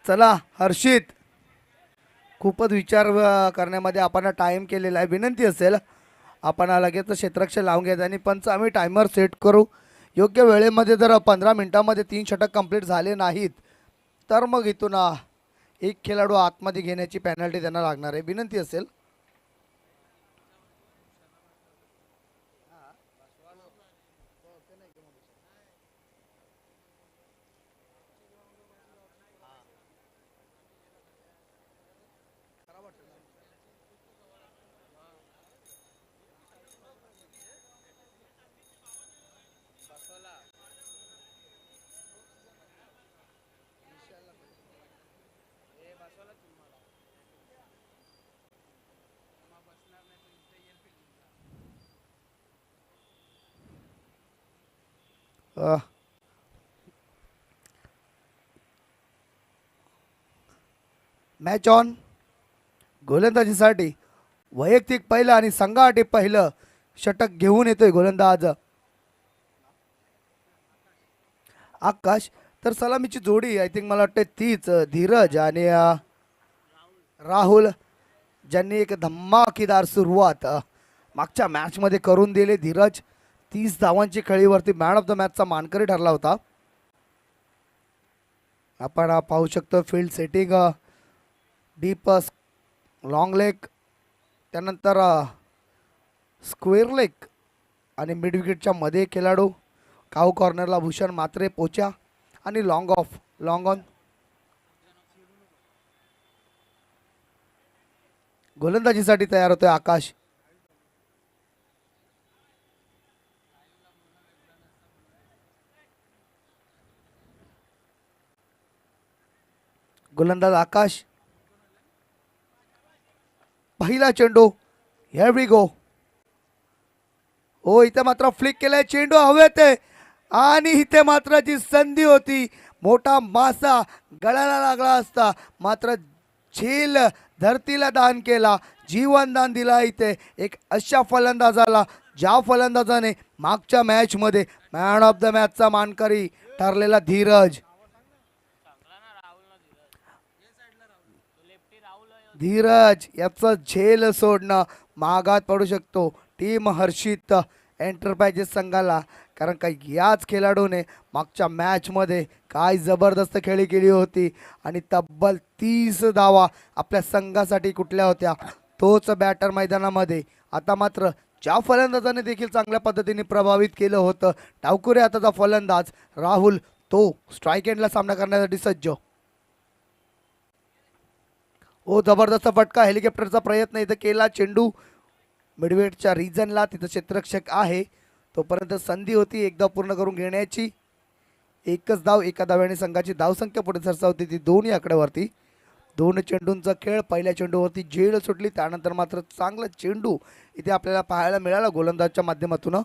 चला हर्षित, खूपच विचार करण्यामध्ये आपण टाइम केलेला आहे. विनंती असेल आपण लगेच क्षेत्ररक्षक लावून घ्यायचं आणि पंच आम्ही टायमर सेट करू. योग्य वेळेमध्ये जर 15 मिनिटांमध्ये 3 षटक कंप्लीट झाले नाहीत तर मग इथून एक खेळाडू आतमध्ये घेण्याची पेनल्टी त्यांना लागणार आहे. विनंती असेल. Match on. गोलंदाजीसाठी वैयक्तिक पहिलं आणि संघासाठी पहिलं षटक घेऊन येतोय गोलंदाज आकाश. तर सलामीची जोडी आय थिंक मला वाटते तीच धीरज आणि राहुल ज्यांनी एक धमाकेदार सुरुवात मागच्या मॅचमध्ये करून दिली. धीरज 30 धावांची खेळीवरती मॅन ऑफ द मॅचचा मानकरी ठरला होता. आपण पाहू शकतो field setting, deep long leg, त्यानंतर स्क्वेअर लेग आणि मिड विकेटच्या मध्ये खेळाडू, काऊ कॉर्नरला भूषण मात्रे पोचा आणि लॉंग ऑफ लॉंग ऑन. गोलंदाजीसाठी तयार होतोय आकाश. गोलंदाज आकाश. पहिला चेंडू. Here we go. हो, इथे मात्र फ्लिक केलाय, चेंडू हवेत आहे आणि इथे मात्र जी संधी होती, मोठा मासा गळाला लागला असता, मात्र झेल धरतीला दान केला, जीवन दान दिला इथे एक अशा फलंदाजाला ज्या फलंदाजाने मागच्या मॅचमध्ये मॅन ऑफ द मॅचचा मानकरी ठरलेला धीरज. धीरज याचं झेल सोडणं मागात पडू शकतो टीम हर्षित एंटरप्राइजेस संघाला, कारण का याच खेळाडूने मागच्या मॅचमध्ये काय जबरदस्त खेळी केली होती आणि तब्बल 30 धावा आपल्या संघासाठी कुठल्या होत्या. तोच बॅटर मैदानामध्ये आता मात्र ज्या फलंदाजाने देखील चांगल्या पद्धतीने प्रभावित केलं होतं, डावखुरे हाताचा फलंदाज राहुल, तो स्ट्राईक एंडला सामना करण्यासाठी सज्ज. हो, जबरदस्त फटका, हेलिकॉप्टरचा प्रयत्न इथं केला, चेंडू मिडवेटच्या रिजनला, तिथं क्षेत्ररक्षक आहे, तोपर्यंत संधी होती एकदा पूर्ण करून घेण्याची. एकच धाव, एका धाव्याने संघाची धावसंख्या पुढे सरसावती ती 2 आकड्यावरती. 2 चेंडूंचा खेळ. पहिल्या चेंडूवरती झेल सुटली, त्यानंतर मात्र चांगला चेंडू इथे आपल्याला पाहायला मिळाला गोलंदाजच्या माध्यमातून.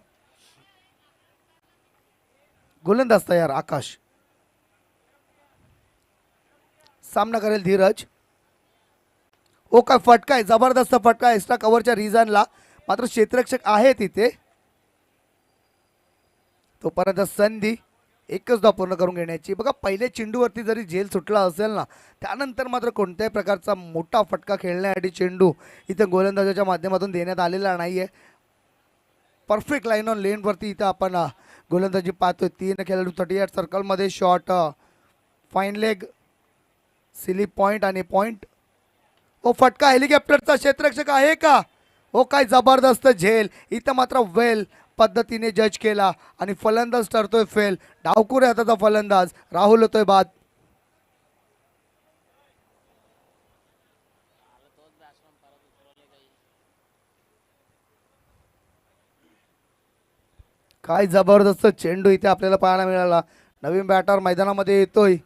गोलंदाज तयार आकाश. सामना करेल धीरज. ओ काय फटका आहे, जबरदस्त फटका एक्स्ट्रा कव्हरच्या रिजनला, मात्र क्षेत्ररक्षक आहे तिथे. तोपर्यंत संधी एकच धाव पूर्ण करून घेण्याची. बघा, पहिल्या चेंडूवरती जरी झेल सुटला असेल ना, त्यानंतर मात्र कोणत्याही प्रकारचा मोठा फटका खेळण्यासाठी चेंडू इथं गोलंदाजाच्या माध्यमातून देण्यात आलेला नाहीये. परफेक्ट लाईन ऑन लेनवरती इथं आपण गोलंदाजी पाहतोय. 3 खेळाडू 38 सर्कलमध्ये, shot, fine leg, silly point आणि पॉईंट. ओ फटका, हेलिकॉप्टरचा क्षेत्ररक्षक आहे का? हो, काय जबरदस्त झेल इथं मात्र वेल पद्धतीने जज केला आणि फलंदाज ठरतोय फेल. डावखुरे हाताचा फलंदाज राहुल होतोय बाद. काय जबरदस्त चेंडू इथे आपल्याला पाहायला मिळाला. नवीन बॅटर मैदानामध्ये येतोय.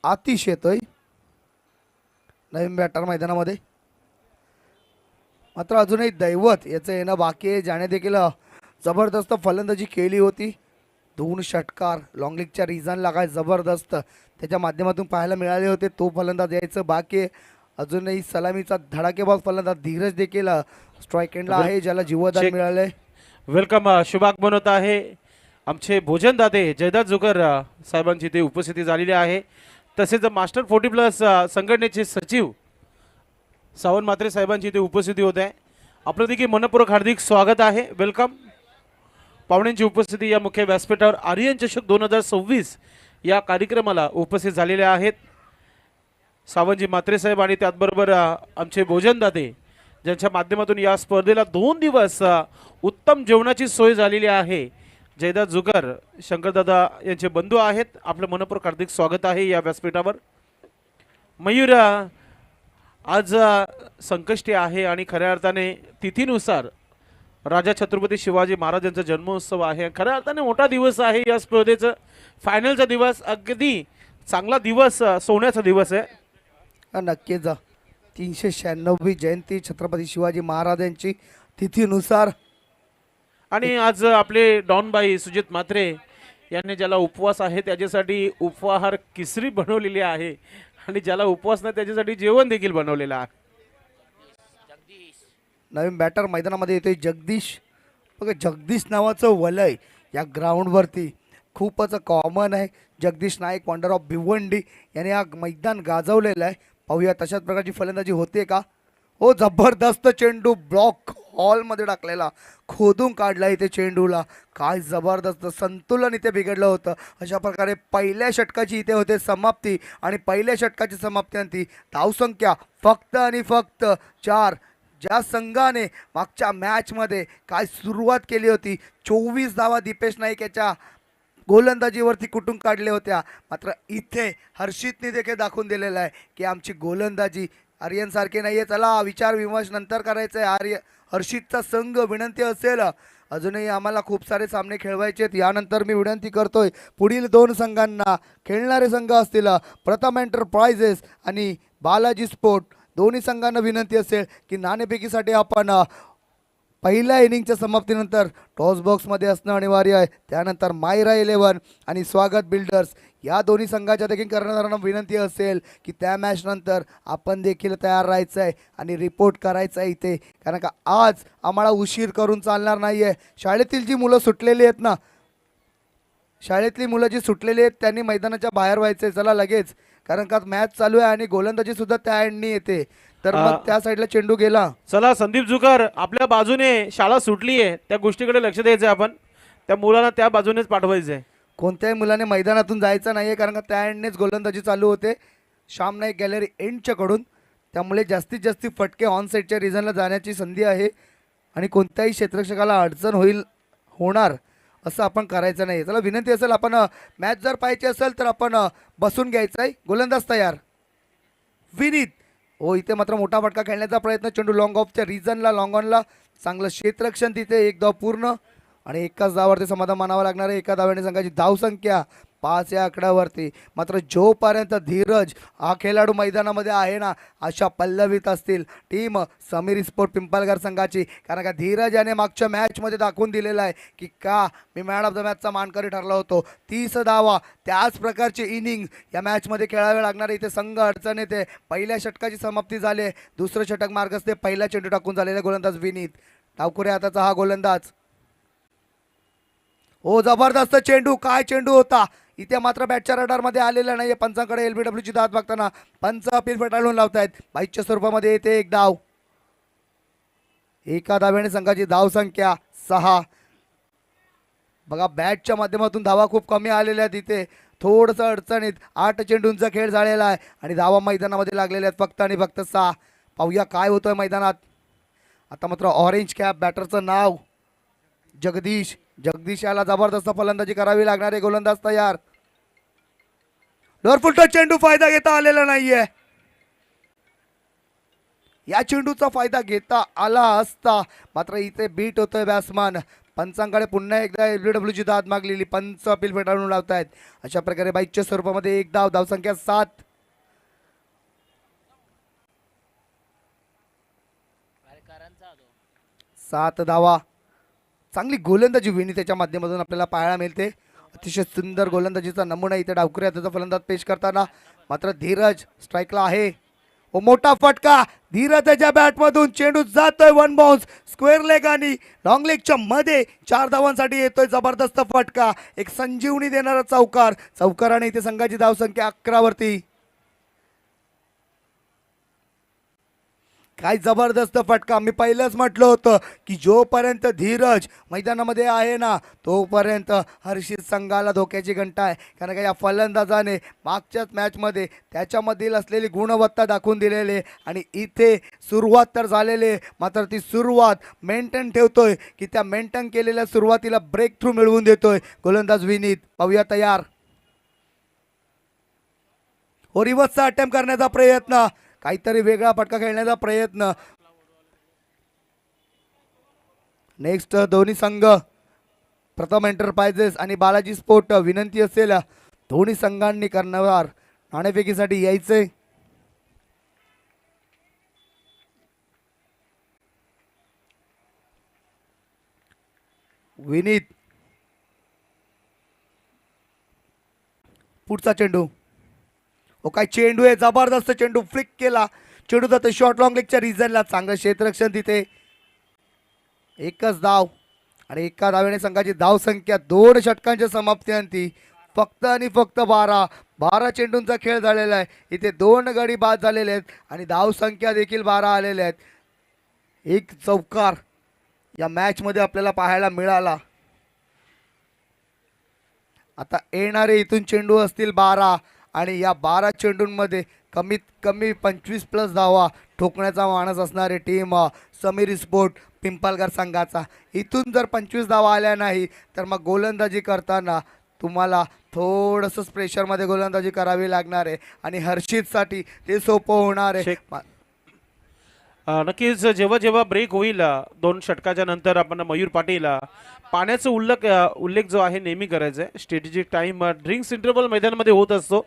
आतिश येतोय नवीन बॅटर मैदानामध्ये. मात्र अजूनही दैवत याचं येणं बाकी आहे, ज्याने देखील जबरदस्त फलंदाजी केली होती. 2 षटकार लॉंग लीगच्या रिजनला काय जबरदस्त त्याच्या माध्यमातून पाहायला मिळाले होते. तो फलंदाज यायचं बाकी आहे. अजूनही सलामीचा धडाकेबाज फलंदाज धीरज देखील स्ट्राईक एंडला आहे, ज्याला जीवदान चेक. मिळालंय. वेलकम शुभागमन होत आहे. आमचे भोजनदाते जयदास जुकर साहेबांची इथे उपस्थिती झालेली आहे. तसेच मास्टर 40+ संघटनेचे सचिव सावंत म्हात्रे साहेबांची इथे उपस्थिती होत आहे. आपलं देखील मनपूर्वक हार्दिक स्वागत आहे. वेलकम. पाहुण्यांची उपस्थिती या मुख्य व्यासपीठावर आर्यन चषक 2026 या कार्यक्रमाला उपस्थित झालेले आहेत. सावंतजी म्हात्रे साहेब आणि त्याचबरोबर आमचे भोजनदाते, ज्यांच्या माध्यमातून या स्पर्धेला 2 दिवस उत्तम जेवणाची सोय झालेली आहे. जयदास जुकर शंकरदादा यांचे बंधू आहेत. आपलं मनपूर्वक हार्दिक स्वागत आहे या व्यासपीठावर. मयूर, आज संकष्टी आहे आणि खऱ्या अर्थाने तिथीनुसार राजा छत्रपती शिवाजी महाराज यांचा जन्मोत्सव आहे. खऱ्या अर्थाने मोठा दिवस आहे या स्पर्धेचं. फायनलचा दिवस अगदी चांगला दिवस, सोन्याचा दिवस आहे. नक्कीच 396वी जयंती छत्रपती शिवाजी महाराजांची तिथीनुसार. आणि आज आपले डॉनबाई सुजित म्हात्रे यांनी ज्याला उपवास आहे त्याच्यासाठी उपहार किसरी बनवलेली आहे आणि ज्याला उपवास नाही त्याच्यासाठी जेवण देखील बनवलेलं आहे. नवीन बॅटर मैदानामध्ये येतोय जगदीश. बघा, जगदीश नावाचं वलय या ग्राउंडवरती खूपच कॉमन आहे. जगदीश नाईक, वंडर ऑफ भिवंडी, याने हा मैदान गाजवलेलं आहे. पाहूया तशाच प्रकारची फलंदाजी होते का. हो, जबरदस्त चेंडू ब्लॉक हॉलमध्ये टाकलेला, खोदून काढला इथे चेंडूला. काय जबरदस्त संतुलन इथे बिघडलं होतं. अशा प्रकारे पहिल्या षटकाची इथे होते समाप्ती आणि पहिल्या षटकाची समाप्ती धावसंख्या फक्त आणि फक्त 4. ज्या संघाने मागच्या मॅचमध्ये काय सुरुवात केली होती, 24 धावा दीपेश नाईक याच्या गोलंदाजीवरती कुठून काढल्या होत्या, मात्र इथे हर्षितने देखील दाखवून दिलेलं आहे की आमची गोलंदाजी आर्यनसारखी नाही आहे. चला, विचार विमर्श नंतर करायचं आहे. हर्षितचा संघ विनंती असेल, अजूनही आम्हाला खूप सारे सामने खेळवायचे आहेत. यानंतर मी विनंती करतोय पुढील 2 संघांना, खेळणारे संघ असतील प्रथम एंटरप्राइजेस आणि बालाजी स्पोर्ट, दोन्ही संघांना विनंती असेल की नाणेफेकीसाठी आपण पहिल्या इनिंगच्या समाप्तीनंतर टॉस बॉक्समध्ये असणं अनिवार्य आहे. त्यानंतर मायरा 11 आणि स्वागत बिल्डर्स या दोन्ही संघाच्या देखील कर्णधारांना विनंती असेल की त्या मॅचनंतर आपण देखील तयार राहायचं आहे आणि रिपोर्ट करायचं आहे इथे, कारण का आज आम्हाला उशीर करून चालणार नाही आहे. शाळेतील जी मुलं सुटलेली आहेत ना, शाळेतली मुलं जी सुटलेली आहेत त्यांनी मैदानाच्या बाहेर व्हायचं. चला लगेच, कारण का मॅच चालू आहे आणि गोलंदाजी सुद्धा त्या एंडनी येते, तर मग त्या साईडला चेंडू गेला. चला संदीप जुकर, आपल्या बाजूने शाळा सुटली आहे, त्या गोष्टीकडे लक्ष द्यायचं आहे. आपण त्या मुलांना त्या बाजूनेच पाठवायचं आहे. कोणत्याही मुलाने मैदानातून जायचं नाही आहे, कारण का त्या एंडनेच गोलंदाजी चालू होते श्याम नाईक गॅलरी एंडच्याकडून. त्यामुळे जास्तीत जास्त फटके ऑन साईडच्या रिझनला जाण्याची संधी आहे आणि कोणत्याही क्षेत्ररक्षकाला अडचण होणार असं आपण करायचं नाही. चला, विनंती असेल, आपण मॅच जर पाहायची असेल तर आपण बसून घ्यायचं आहे. गोलंदाज तयार, विनीत. हो, इथे मात्र मोठा फटका खेळण्याचा प्रयत्न, चेंडू लॉंग ऑफच्या रिजनला, लॉंग ऑनला, चांगलं क्षेत्ररक्षण तिथे. 1 धाव पूर्ण आणि एकाच धावावरती समाधान मानावं लागणार आहे. एका धाव्याने संघाची धावसंख्या 5 या आकड्यावरती. मात्र जोपर्यंत धीरज हा खेळाडू मैदानामध्ये आहे ना, अशा पल्लवीत असतील टीम समीर स्पोर्ट पिंपळगार संघाची, कारण का धीरज याने मागच्या मॅचमध्ये दाखवून दिलेलं आहे की का मी मॅन ऑफ द मॅचचा मानकरी ठरला होतो. 30 धावा, त्याच प्रकारचे इनिंग या मॅचमध्ये खेळावे लागणार. इथे संघ अडचण येते. पहिल्या षटकाची समाप्ती झाली, दुसरं षटक मार्गस्थे, पहिला चेंडू टाकून झालेला गोलंदाज विनीत. डावखुऱ्या हाताचा हा गोलंदाज. हो, जबरदस्त चेंडू, काय चेंडू होता. इथे मात्र बॅटच्या रडारमध्ये आलेला नाही. पंचांकडे LBWची दाद मागताना पंच अपील फेटाळून लावतायत. 22च्या स्वरूपामध्ये येते 1 धाव. एका धाव्याने संघाची धावसंख्या 6. बघा, बॅटच्या माध्यमातून धावा खूप कमी आलेल्या आहेत. इथे थोडंसं अडचणीत 8 चेंडूंचा खेळ झालेला आहे आणि धावा मैदानामध्ये लागलेल्या आहेत फक्त आणि फक्त 6. पाहूया काय होतंय मैदानात. आता मात्र ऑरेंज कॅप बॅटरचं नाव जगदीश. जगदीश याला जबरदस्त फलंदाजी करावी लागणार आहे. गोलंदाज तयार. लोअर फुलटॉस चेंडू, फायदा घेता आलेला नाहीये. या चेंडूचा फायदा घेता आला असता, मात्र इथे बीट होतोय बॅट्समन. पंचांकडे पुन्हा एकदा LBWची दाद मागलेली, पंच अपील फेटाळून लावतायत. अशा प्रकारे 22च्या स्वरूपामध्ये 1 धाव, धावसंख्या 7. 7 धावा. चांगली गोलंदाजी विनी त्याच्या माध्यमातून आपल्याला पाहायला मिळते. अतिशय सुंदर गोलंदाजीचा नमुना इथे डावखुऱ्या त्याचा फलंदाज पेश करताना. मात्र धीरज स्ट्राईकला आहे. ओ मोठा फटका धीरजच्या बॅटमधून चेंडू जातोय वन बाउन्स स्क्वेअर लेग आणि लॉंग लेगच्या मध्ये 4 धावांसाठी येतोय जबरदस्त फटका एक संजीवनी देणारा चौकार आणि इथे संघाची धावसंख्या 11 वरती काय जबरदस्त फटका मी पहिलंच म्हटलं होतं की जोपर्यंत धीरज मैदानामध्ये आहे ना तोपर्यंत हर्षित संघाला धोक्याची घंटा आहे कारण का या फलंदाजाने मागच्याच मॅचमध्ये त्याच्यामधील असलेली गुणवत्ता दाखवून दिलेली आहे आणि इथे सुरुवात तर झालेली आहे मात्र ती सुरुवात मेंटेन ठेवतोय की त्या मेंटेन केलेल्या सुरुवातीला ब्रेक थ्रू मिळवून देतोय गोलंदाज विनीत पाहूया तयार हो रिव्हर्सचा अटेम्प्ट करण्याचा प्रयत्न काहीतरी वेगळा फटका खेळण्याचा प्रयत्न नेक्स्ट दोन्ही संघ प्रथम एंटरप्राइजेस आणि बालाजी स्पोर्ट विनंती असेल दोन्ही संघांनी करणार नाणेफेकीसाठी यायचे विनीत पुढचा चेंडू ओ काय चेंडू आहे जबरदस्त चेंडू फ्लिक केला चेंडू जातो शॉर्ट लॉंग लेगच्या रिझनला चांगलं क्षेत्ररक्षण तिथे एकच धाव आणि एका धावेने संघाची धावसंख्या 2 षटकांच्या समाप्तीअंती फक्त आणि फक्त 12 चेंडूंचा खेळ झालेला आहे इथे 2 गडी बाद झालेले आहेत आणि धावसंख्या देखील 12 आलेल्या आहेत एक चौकार या मॅचमध्ये आपल्याला पाहायला मिळाला आता येणारे इथून चेंडू असतील 12 आणि या 12 चेंडूंमध्ये कमीत कमी 25 प्लस धावा ठोकण्याचा माणूस असणारी टीम समीर स्पोर्ट पिंपळगार संघाचा इथून जर 25 धावा आल्या नाही तर मग गोलंदाजी करताना तुम्हाला थोडंसं प्रेशरमध्ये गोलंदाजी करावी लागणार आहे आणि हर्षितसाठी ते सोपं होणार आहे नक्कीच जेव्हा जेव्हा ब्रेक होईल 2 षटकाच्या नंतर आपण मयूर पाटील पाण्याचा उल्लेख जो आहे नेहमी करायचा आहे स्ट्रॅटेजिक टाइम ड्रिंक्स इंटरव्हल मैदानामध्ये होत असतो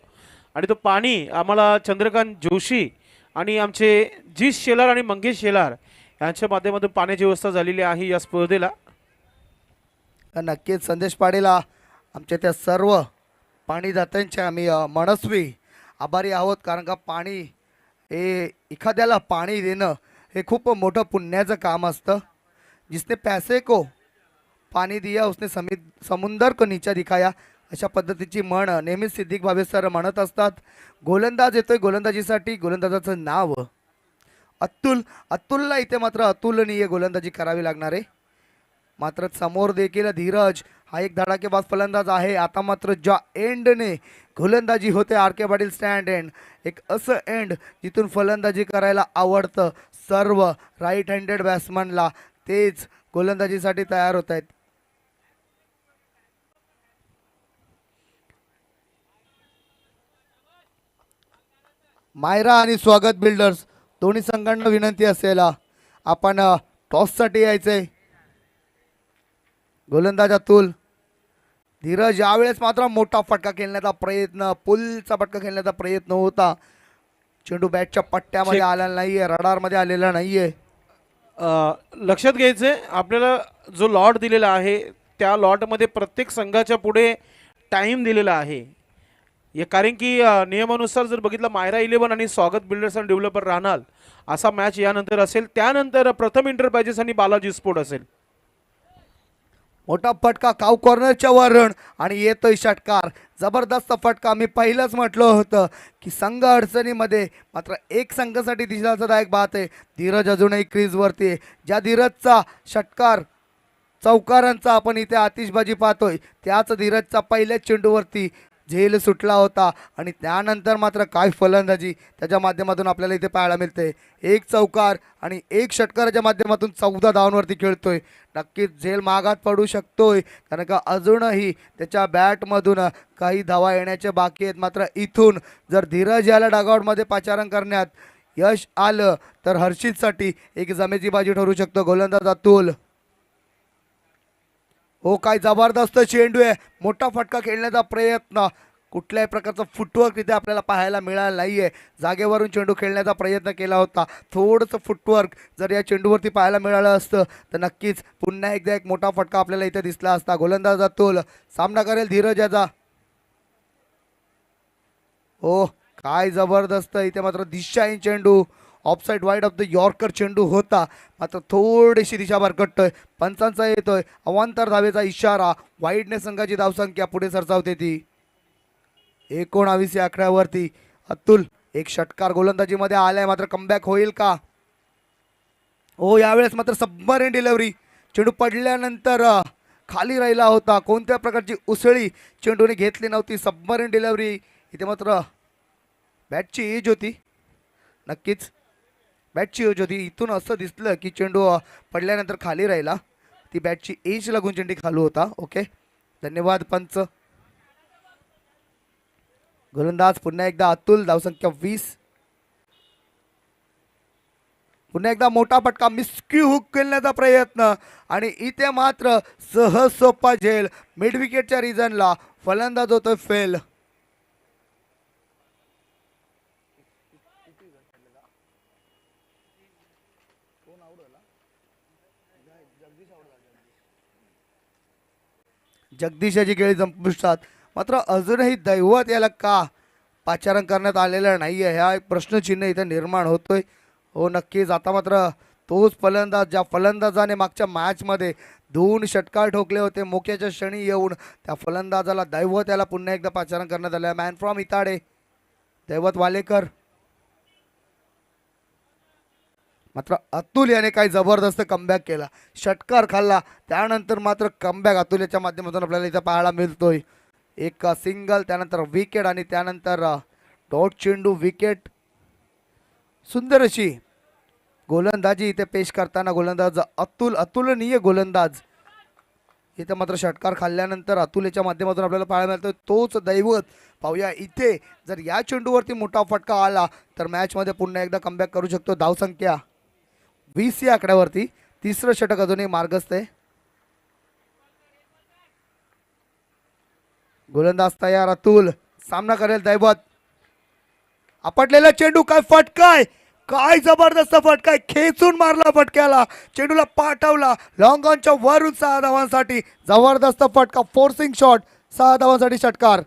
आणि तो पाणी आम्हाला चंद्रकांत जोशी आणि आमचे जीश शेलार आणि मंगेश शेलार यांच्या माध्यमातून पाण्याची व्यवस्था झालेली आहे या स्पर्धेला नक्कीच संदेश पाडेला आमच्या त्या सर्व पाणीदात्यांचे आम्ही मनस्वी आभारी आहोत कारण का पाणी हे एखाद्याला पाणी देणं हे खूप मोठं पुण्याचं काम असतं जिसने पैसे को पाणी दिया उसने समुंदर को नीचा दिखाया अशा पद्धतीची म्हण नेहमीच सिद्दीक भावे सर म्हणत असतात गोलंदाज येतोय गोलंदाजीसाठी गोलंदाजाचं नाव अतुलला इथे मात्र अतुलनीय गोलंदाजी करावी लागणार आहे मात्र समोर देखील धीरज हा एक धडाकेबाज फलंदाज आहे आता मात्र ज्या एंडने गोलंदाजी होते आर के पाटील स्टँड एंड एक असं एंड जिथून फलंदाजी करायला आवडतं सर्व राईट हँडेड बॅट्समनला तेच गोलंदाजीसाठी तयार होत आहेत मायरा आणि स्वागत बिल्डर्स दोन्ही संघांना विनंती असेल आपण टॉससाठी यायचंय गोलंदाज अतुल धीरज यावेळेस मात्र मोठा फटका खेळण्याचा प्रयत्न पुलचा फटका खेळण्याचा प्रयत्न होता चेंडू बॅटच्या पट्ट्यामध्ये आलेला नाहीये रडारमध्ये आलेला नाहीये लक्षात घ्यायचंय आपल्याला जो लॉट दिलेला आहे त्या लॉटमध्ये प्रत्येक संघाच्या पुढे टाइम दिलेला आहे कारण की नियमानुसार जर बघितलं मायरा 11 आणि स्वागत बिल्डर्स आणि डेव्हलपर राहणार असा मॅच यानंतर असेल त्यानंतर प्रथम एंटरप्राइजेस आणि बालाजी स्पोर्ट असेल मोठा फटका काव कॉर्नरच्या वरून आणि येतोय षटकार जबरदस्त फटका मी पहिलंच म्हटलं होतं की संघ अडचणीमध्ये मात्र एक संघासाठी दिशादायक बात आहे धीरज अजूनही क्रीजवरती आहे ज्या धीरजचा षटकार चौकारांचा आपण इथे आतिषबाजी पाहतोय त्याच धीरजचा पहिल्याच चेंडूवरती झेल सुटला होता आणि त्यानंतर मात्र काय फलंदाजी त्याच्या माध्यमातून आपल्याला इथे पाहायला मिळते एक चौकार आणि एक षटकाराच्या माध्यमातून 14 धावांवरती खेळतोय नक्कीच झेल मागात पडू शकतोय कारण का अजूनही त्याच्या बॅटमधून काही धावा येण्याचे बाकी आहेत मात्र इथून जर धीरज याला डगआउटमध्ये पाचारण करण्यात यश आलं तर हर्षितसाठी एक जमेची बाजी ठरू शकतो गोलंदाज अतुल हो काय जबरदस्त चेंडू आहे मोठा फटका खेळण्याचा प्रयत्न कुठल्याही प्रकारचा फुटवर्क इथे आपल्याला पाहायला मिळाला नाहीये जागेवरून चेंडू खेळण्याचा प्रयत्न केला होता थोडंसं फुटवर्क जर या चेंडूवरती पाहायला मिळालं असतं तर नक्कीच पुन्हा एकदा एक मोठा फटका आपल्याला इथे दिसला असता गोलंदाज अतुल सामना करेल धीरज याचा हो काय जबरदस्त इथे मात्र दिशाहीन चेंडू offside wide of the yorker चेंडू होता, मात्र थोडीशी दिशा भरकटतोय. पंचांचा येतोय अवांतर धावेचा इशारा. वाईडने संघाची धावसंख्या पुढे सरसावते ती 19 या आकड्यावरती. अतुल एक षटकार गोलंदाजीमध्ये आलाय, मात्र कमबॅक होईल का? हो, यावेळेस मात्र सबमरीन डिलिव्हरी. चेंडू पडल्यानंतर खाली राहिला होता, कोणत्या प्रकारची उसळी चेंडूने घेतली नव्हती. Submarine delivery. इथे मात्र बॅटची एज होती, नक्कीच बॅटची एज होती. इथून असं दिसलं की चेंडू पडल्यानंतर खाली राहिला, ती बॅटची एज लागून चेंडू खालू होता. ओके, धन्यवाद पंच. गोलंदाज पुन्हा एकदा अतुल, धावसंख्या 20. पुन्हा एकदा मोठा फटका, मिस्क्यू हुक खेळण्याचा प्रयत्न आणि इथे मात्र सहज सोपा झेल. मिड विकेटच्या रिजनला फलंदाज होतोय फेल. जगदीशाची खेळी संपुष्टात, मात्र अजूनही दैवत याला का पाचारण करण्यात आलेलं नाहीये, हा एक प्रश्नचिन्ह इथे निर्माण होतोय. हो नक्कीच, आता मात्र तोच फलंदाज ज्या फलंदाजाने मागच्या मॅचमध्ये 2 षटकार ठोकले होते, मोक्याच्या क्षणी येऊन त्या फलंदाजाला दैवत याला पुन्हा एकदा पाचारण करण्यात आलं. मॅन फ्रॉम इताडे दैवत वालेकर. मात्र अतुल याने काही जबरदस्त कमबॅक केला, षटकार खाल्ला, त्यानंतर मात्र कमबॅक अतुल याच्या माध्यमातून आपल्याला इथं पाहायला मिळतोय. एक सिंगल, त्यानंतर विकेट आणि त्यानंतर डॉट चेंडू विकेट. सुंदर अशी गोलंदाजी इथे पेश करताना गोलंदाज अतुलनीय गोलंदाज. इथे मात्र षटकार खाल्ल्यानंतर अतुल याच्या माध्यमातून आपल्याला पाहायला मिळतोय तोच दैवत. पाहूया इथे जर या चेंडूवरती मोठा फटका आला तर मॅचमध्ये पुन्हा एकदा कमबॅक करू शकतो. धावसंख्या 20 या आकड्यावरती. तिसरं षटक अजूनही मार्गस्थ आहे. गोलंदाज तयार, अतुल सामना करेल दैवत. आपटलेला चेंडू, काय फटकाय, काय जबरदस्त फटकाय, खेचून मारला फटक्याला, चेंडूला पाठवला लॉंग ऑनच्या वरून 6 धावांसाठी. जबरदस्त फटका, फोर्सिंग शॉट, 6 धावांसाठी षटकार.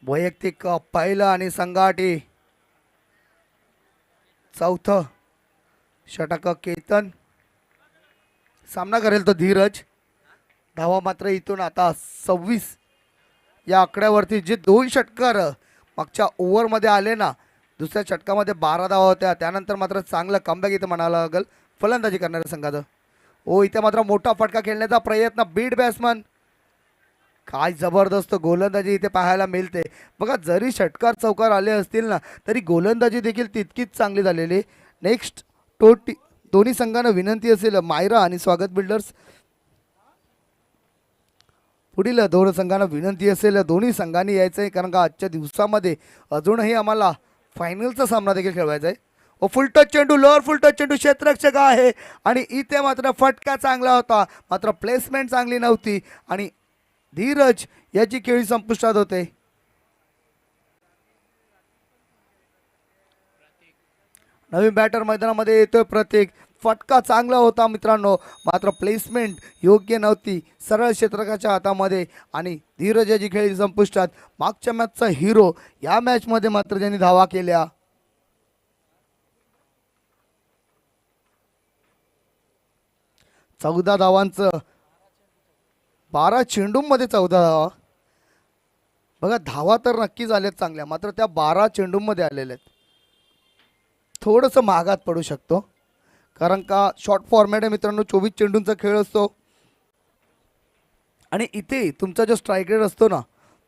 वैयक्तिक पहिलं आणि संघाटी चौथं षटक केतन. सामना करेल तो धीरज. धावा मात्र इथून आता 26 या आकड्यावरती. जे 2 षटकार मागच्या ओव्हरमध्ये आले ना, दुसऱ्या षटकामध्ये 12 धावा होत्या, त्यानंतर मात्र चांगलं कमबॅक इथं म्हणावं लागेल फलंदाजी करणाऱ्या संघाचं. ओ इथे मात्र मोठा फटका खेळण्याचा प्रयत्न, बीट बॅट्समन. काय जबरदस्त गोलंदाजी इथे पाहायला मिळते बघा. जरी षटकार चौकार आले असतील ना, तरी गोलंदाजी देखील तितकीच चांगली झालेली. नेक्स्ट दोन्ही संघांना विनंती असेल, मायरा आणि स्वागत बिल्डर्स, पुढील दोन संघांना विनंती असेल दोन्ही संघांनी यायचं आहे, कारण का आजच्या दिवसामध्ये अजूनही आम्हाला फायनलचा सामना देखील खेळवायचा आहे. व फुल टच चेंडू, लोअर फुल टच चेंडू, क्षेत्ररक्षक आहे आणि इथे मात्र फटका चांगला होता, मात्र प्लेसमेंट चांगली नव्हती आणि धीरज याची खेळी संपुष्टात होते. नवीन बॅटर मैदानामध्ये येतोय प्रतीक. फटका चांगला होता मित्रांनो, मात्र प्लेसमेंट योग्य नव्हती, सरळ क्षेत्रकाच्या हातामध्ये आणि धीरज याची खेळी संपुष्टात. मागच्या मॅचचा हिरो या मॅचमध्ये मात्र ज्यांनी धावा केल्या. 14 धावांचं 12 चेंडूंमध्ये 14 धावा. बघा धावा तर नक्कीच आल्यात चांगल्या, मात्र त्या 12 चेंडूंमध्ये आलेल्या आहेत. थोडंसं महागात पडू शकतो, कारण का शॉर्ट फॉर्मॅट आहे मित्रांनो. 24 चेंडूंचा खेळ असतो आणि इथे तुमचा जो स्ट्राईक रेट असतो ना,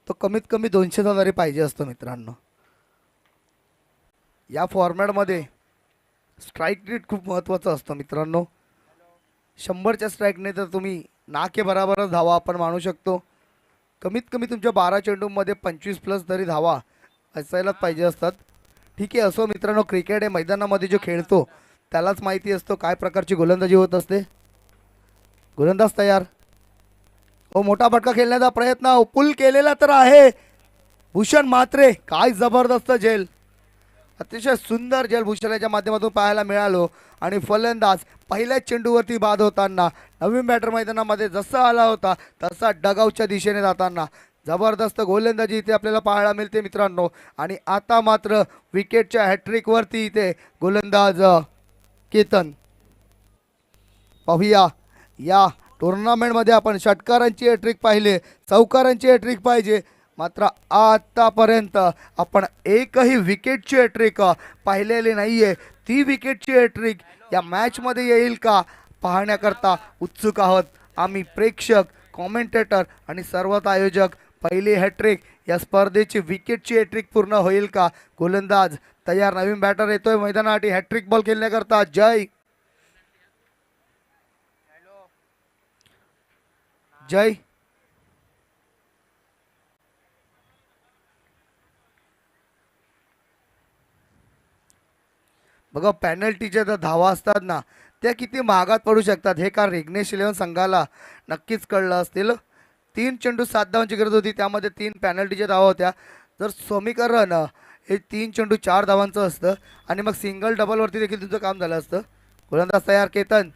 तो कमीत कमी 200चा तरी पाहिजे असतो मित्रांनो. या फॉर्मॅटमध्ये स्ट्राईक रेट खूप महत्त्वाचं असतं मित्रांनो. 100च्या स्ट्राईकने तर तुम्ही ना के बराबरच धावा आपण मानू शकतो. कमीत कमी तुमच्या 12 चेंडूंमध्ये 25 प्लस तरी धावा असायलाच पाहिजे असतात. ठीक आहे, असो मित्रांनो, क्रिकेट हे मैदानामध्ये जो खेळतो त्यालाच माहिती असतो काय प्रकारची गोलंदाजी होत असते. गोलंदाज तयार. हो, मोठा फटका खेळण्याचा प्रयत्न पुल केलेला तर आहे. भूषण म्हात्रे, काय जबरदस्त झेल, अतिशय सुंदर झेल भूषणाच्या माध्यमातून पाहायला मिळालो. आणि फलंदाज पहिल्याच चेंडूवरती बाद होताना, नवीन बॅटर मैदानामध्ये जसा आला होता तसा डगआउटच्या दिशेने जाताना जबरदस्त गोलंदाजी इथे आपल्याला पाहायला मिळते मित्रांनो. आणि आता मात्र विकेटच्या हॅट्रिकवरती इथे गोलंदाज केतन. पाहूया, या टुर्नामेंटमध्ये आपण षटकारांची हॅट्रिक पाहिले, चौकारांची हॅट्रिक पाहिजे, मात्र आतापर्यंत आपण एकही विकेटची हॅट्रिक पाहिलेली नाही आहे. ती विकेटची हॅट्रिक या मॅचमध्ये येईल का पाहण्याकरता उत्सुक आहोत आम्ही प्रेक्षक, कॉमेंटेटर आणि सर्वच आयोजक. पहिली हॅट्रिक या स्पर्धेची विकेटची हॅट्रिक पूर्ण होईल का? गोलंदाज तयार, नवीन बॅटर येतोय मैदानासाठी हॅट्रिक बॉल खेळण्याकरता. जय जय बघा, पॅनल्टीच्या ज्या धावा असतात ना, त्या किती महागात पडू शकतात हे का विघ्नेश 11 संघाला नक्कीच कळलं असतील. 3 चेंडू 7 धावांची गरज होती, त्यामध्ये 3 पॅनल्टीच्या धावा होत्या. जर समीकरण हे 3 चेंडू 4 धावांचं असतं आणि मग सिंगल डबलवरती देखील तुमचं काम झालं असतं. गोलंदाज तयार, केतन,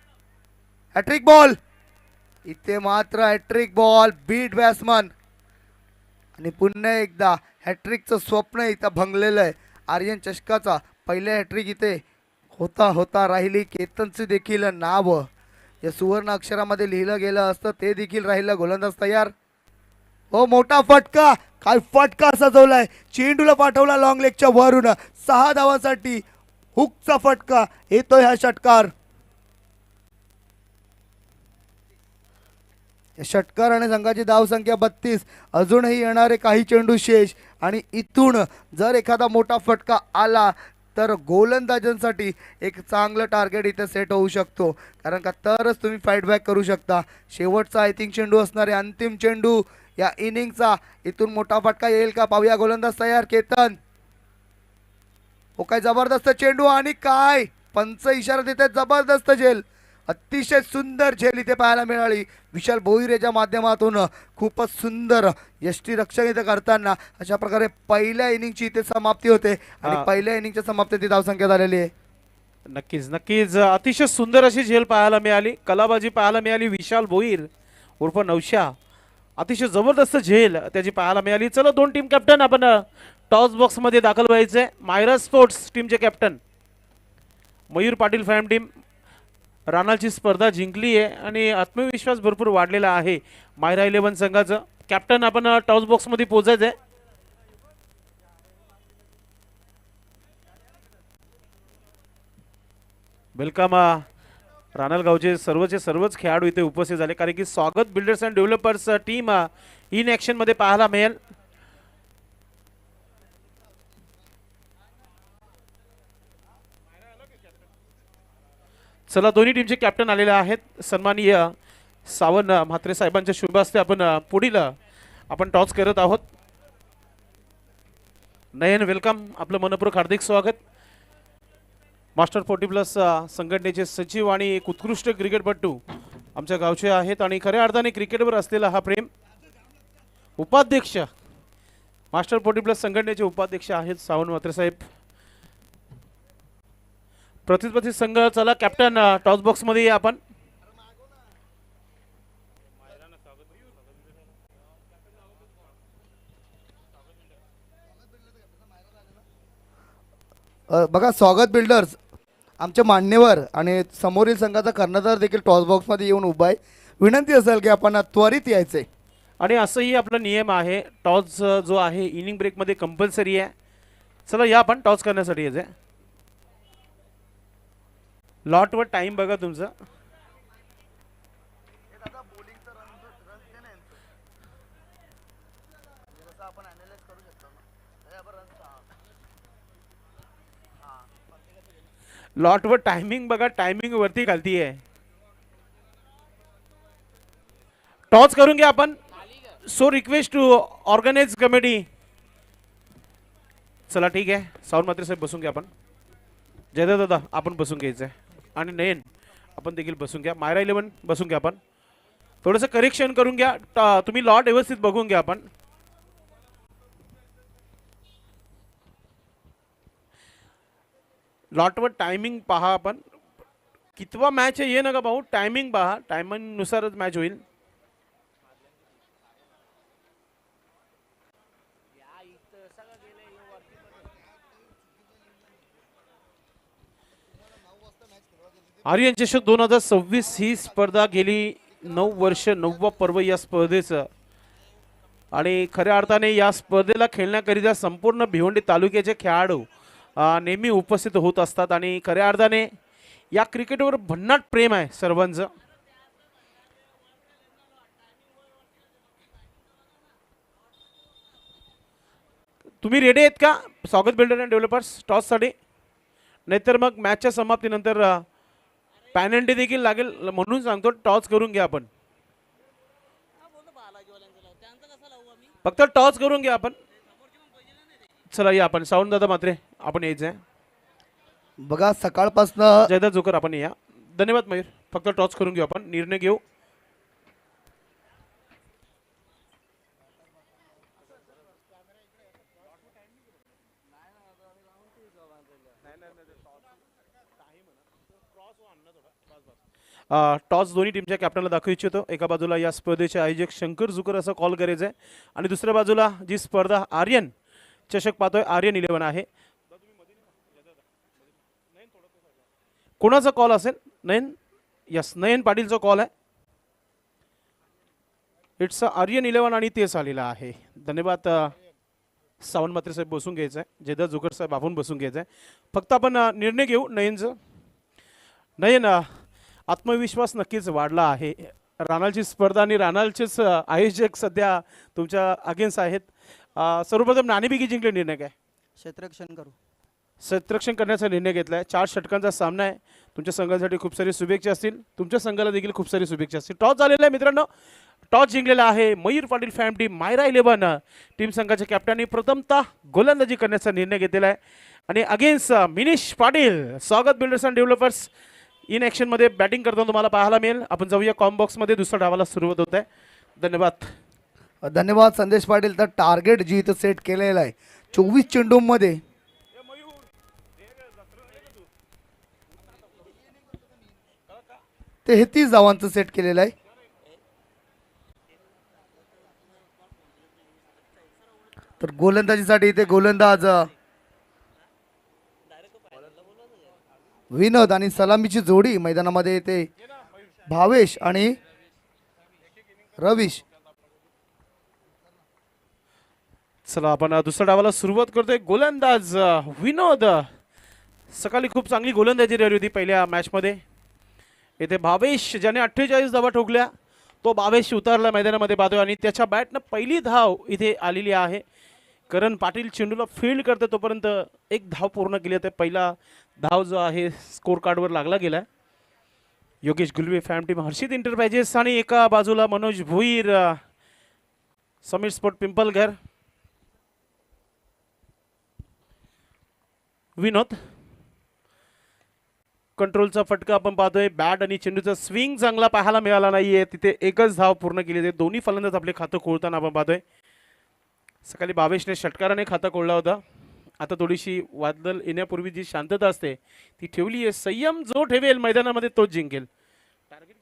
हॅट्रिक बॉल. इथे मात्र हॅट्रिक बॉल, बीट बॅट्समन. आणि पुन्हा एकदा हॅट्रिकचं स्वप्न इथं भंगलेलं आहे. आर्यन चषकाचा पहिल्या हॅट्रिक इथे होता होता राहिली. केतनचे देखील नाव या सुवर्ण अक्षरामध्ये लिहिलं गेलं असतं, ते देखील राहिलं. गोलंदाज तयार. हो, मोठा फटका, काय फटका सजवलाय, चेंडूला पाठवला लॉंग लेगच्या वरून. 6 धावांसाठी हुकचा फटका येतोय हा षटकार. षटकार आणि संघाची धावसंख्या 32. अजूनही येणारे काही चेंडू शेष, आणि इथून जर एखादा मोठा फटका आला तर गोलंदाजांसाठी एक चांगलं टार्गेट इथे सेट होऊ शकतो, कारण का तरच तुम्ही फाईट बॅक करू शकता. शेवटचा आय थिंक चेंडू असणारे अंतिम चेंडू या इनिंगचा. इथून मोठा फटका येईल का पाहूया. गोलंदाज तयार, केतन. हो, काय जबरदस्त चेंडू, आणि काय पंच इशारा देतात, जबरदस्त झेल, अतिशय सुंदर झेल इथे पाहायला मिळाली. विशाल भोईरेच्या माध्यमातून खूपच सुंदर यष्टीरक्षण इथे करताना अशा प्रकारे पहिल्या इनिंगची इथे समाप्ती होते. आणि पहिल्या इनिंगच्या समाप्तीत धावसंख्या झालेली आहे. नक्कीच नक्कीच अतिशय सुंदर अशी झेल पाहायला मिळाली, कलाबाजी पाहायला मिळाली. विशाल भोईर उर्फ नवशा, अतिशय जबरदस्त झेल त्याची पाहायला मिळाली. चला, 2 टीम कॅप्टन आपण टॉस बॉक्स मध्ये दाखल व्हायचे. मायरा स्पोर्ट्स टीमचे captain Mayur Patil fam team रानाची स्पर्धा जिंकली आहे आणि आत्मविश्वास भरपूर वाढलेला आहे मायरा 11 संघाचं. कॅप्टन आपण टॉस बॉक्स मध्ये पोहोचायचं आहे. वेलकम. रानालगावचे सर्वच खेळाडू इथे उपस्थित झाले, कारण की स्वागत builders and developers team in action मध्ये पाहायला मिळेल. चला, दोन्ही टीमचे कॅप्टन आलेले आहेत. सन्माननीय सावंत म्हात्रे साहेबांच्या शुभ हस्ते आपण पुढील आपण टॉस करत आहोत. नयन, वेलकम, आपलं मनपूर्वक हार्दिक स्वागत. मास्टर 40+ संघटनेचे सचिव आणि एक उत्कृष्ट क्रिकेटपटू आमच्या गावचे आहेत आणि खऱ्या अर्थाने क्रिकेटवर असलेला हा प्रेम. उपाध्यक्ष, मास्टर 40+ संघटनेचे उपाध्यक्ष आहेत सावंत म्हात्रे साहेब. प्रतिस्पर्धी संघ, चला कॅप्टन टॉस बॉक्स मध्ये या आपण. बघा, स्वागत बिल्डर्स आमचे मान्यवर आणि समोरील संघाचा कर्णधार देखील टॉस बॉक्समध्ये येऊन उभा आहे. विनंती असेल की आपण त्वरित यायचे. आणि असंही आपला नियम आहे, टॉस जो आहे इनिंग ब्रेकमध्ये कंपल्सरी आहे. चला या आपण टॉस करण्यासाठी यायचं. लॉटवर टाइम बघा तुमचा. लॉटवर टायमिंग बघा, टायमिंग वरती घालती आहे. टॉस करून घ्या आपण. So request to organize committee. चला ठीक आहे, साऊंड मात्र साहेब बसून घ्या आपण. जयदत्त दादा आपण बसून घ्यायचं आहे. आणि नयन आपण देखील बसून घ्या. मायरा 11 बसून घ्या आपण. थोडंसं करेक्शन करून घ्या. तुम्ही लॉट व्यवस्थित बघून घ्या आपण. लॉटवर टायमिंग पहा आपण. कितवा मॅच आहे ये नका भाऊ, टायमिंग पहा. टायमिंग नुसारच मॅच होईल. आर्यन चषक 2026 ही स्पर्धा गेली 9 वर्ष 9वा पर्व या स्पर्धेचं. आणि खऱ्या अर्थाने या स्पर्धेला खेळण्याकरिता संपूर्ण भिवंडी तालुक्याचे खेळाडू नेहमी उपस्थित होत असतात. आणि खऱ्या अर्थाने या क्रिकेटवर भन्नाट प्रेम आहे सर्वांचं. तुम्ही रेडी आहेत का स्वागत बिल्डर अँड डेव्हलपर्स टॉससाठी? नाहीतर मग मॅचच्या समाप्तीनंतर पॅनल्टी देखील लागेल, म्हणून सांगतो टॉस करून घ्या आपण. फक्त टॉस करून घ्या आपण. चला या आपण. साऊंड दादा मात्रे आपण यायचं आहे. बघा सकाळपासनं जयदत्त जोकर आपण या. धन्यवाद मयूर. फक्त टॉस करून घेऊ आपण, निर्णय घेऊ. टॉस दोन्ही टीमच्या कॅप्टनला दाखवू इच्छितो. एका बाजूला या स्पर्धेचे आयोजक शंकर जुकर असं कॉल करायचं आहे. आणि दुसऱ्या बाजूला जी स्पर्धा आर्यन चषक पाहतोय, आर्यन 11 आहे. कोणाचा कॉल असेल? नयन. यस, नयन पाटीलचा कॉल आहे. इट्स आर्यन 11 आणि तेच आलेला आहे. धन्यवाद. सावंत मात्रे साहेब बसून घ्यायचं आहे. जयदत्त जुकर साहेब आपण बसून घ्यायचं आहे. फक्त आपण निर्णय घेऊ नयनचं. नयन, आत्मविश्वास नक्कीच वाढला आहे. रानालची स्पर्धा आणि रानालचेच आयोजक सध्या तुमच्या अगेन्स्ट आहेत. सर्वप्रथम नाणेफेकी जिंकले, निर्णय काय? क्षेत्ररक्षण करू. क्षेत्ररक्षण करण्याचा निर्णय घेतला आहे. 4 षटकांचा सामना आहे. तुमच्या संघासाठी खूप सारी शुभेच्छा असतील. तुमच्या संघाला देखील खूप सारी शुभेच्छा असतील. टॉस झालेला आहे मित्रांनो. टॉस जिंकलेला आहे Mayur Patil fam team. Myra 11 team संघाच्या कॅप्टनने प्रथमतः गोलंदाजी करण्याचा निर्णय घेतलेला आहे. आणि अगेन्स्ट मिनिश पाटील. स्वागत builders and developers in action मध्ये बॅटिंग करताना तुम्हाला पाहायला मिळेल. आपण जाऊया कॉम्बॉक्समध्ये. दुसऱ्या डावाला सुरुवात होत आहे. धन्यवाद. धन्यवाद संदेश पाटील. तर टार्गेट जी इथं सेट केलेलं आहे 24 चेंडूमध्ये 33 धावांचं सेट केलेलं आहे. तर गोलंदाजीसाठी इथे गोलंदाज विनोद आणि सलामीची जोडी मैदानामध्ये येते. भावेश आणि रवीश. चला आपण दुसऱ्या डावाला सुरुवात करतोय. गोलंदाज विनोद. सकाळी खूप चांगली गोलंदाजी राहिली होती पहिल्या मॅचमध्ये. येथे भावेश ज्याने 48 धावा ठोकल्या, तो भावेश उतरला मैदानामध्ये पाहतोय. आणि त्याच्या बॅटनं पहिली धाव इथे आलेली आहे. करण पाटील चेंडूला फील्ड करते तोपर्यंत एक धाव पूर्ण केली होती. पहिला धाव जो आहे स्कोर कार्डवर लागला गेला. योगेश गुलवे फॅम टीम, हर्षित एंटरप्राइजेस. आणि एका बाजूला मनोज भोईर, समीर स्पोर्ट पिंपलघर. विनोद. कंट्रोलचा फटका आपण पाहतोय. बॅट आणि चेंडूचा स्विंग चांगला पाहायला मिळाला नाहीये. तिथे एकच धाव पूर्ण केली आहे. दोन्ही फलंदाज आपले खातं खोलताना आपण पाहतोय. सकाळी भावेशने षटकाराने खातं खोलला होता. आता थोडीशी वादळ येण्यापूर्वी जी शांतता असते ती ठेवली आहे. संयम जो ठेवेल मैदानामध्ये तोच जिंकेल. टार्गेट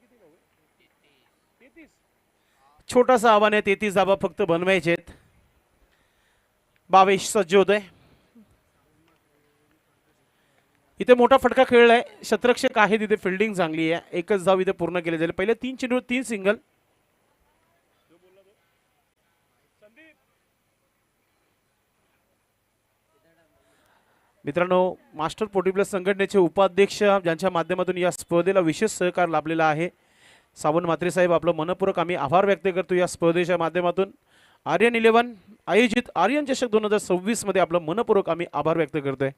किती? छोटासा आव्हान आहे. 33 धावा फक्त बनवायचे आहेत. भावेश सज्ज होत आहे. इथे मोठा फटका खेळलाय, शतरक्षक आहे तिथे, फिल्डिंग चांगली आहे, एकच धाव इथे पूर्ण केले जाईल. पहिले 3 चेंडू 3 सिंगल. मित्रांनो, मास्टर 40+ संघटनेचे उपाध्यक्ष ज्यांच्या माध्यमातून या स्पर्धेला विशेष सहकार लाभलेला आहे, सावंत म्हात्रे साहेब, आपलं मनपूर्वक आम्ही आभार व्यक्त करतो या स्पर्धेच्या माध्यमातून. आर्यन 11 आयोजित आर्यन चषक 2026 मध्ये आपलं मनपूर्वक आम्ही आभार व्यक्त करतोय.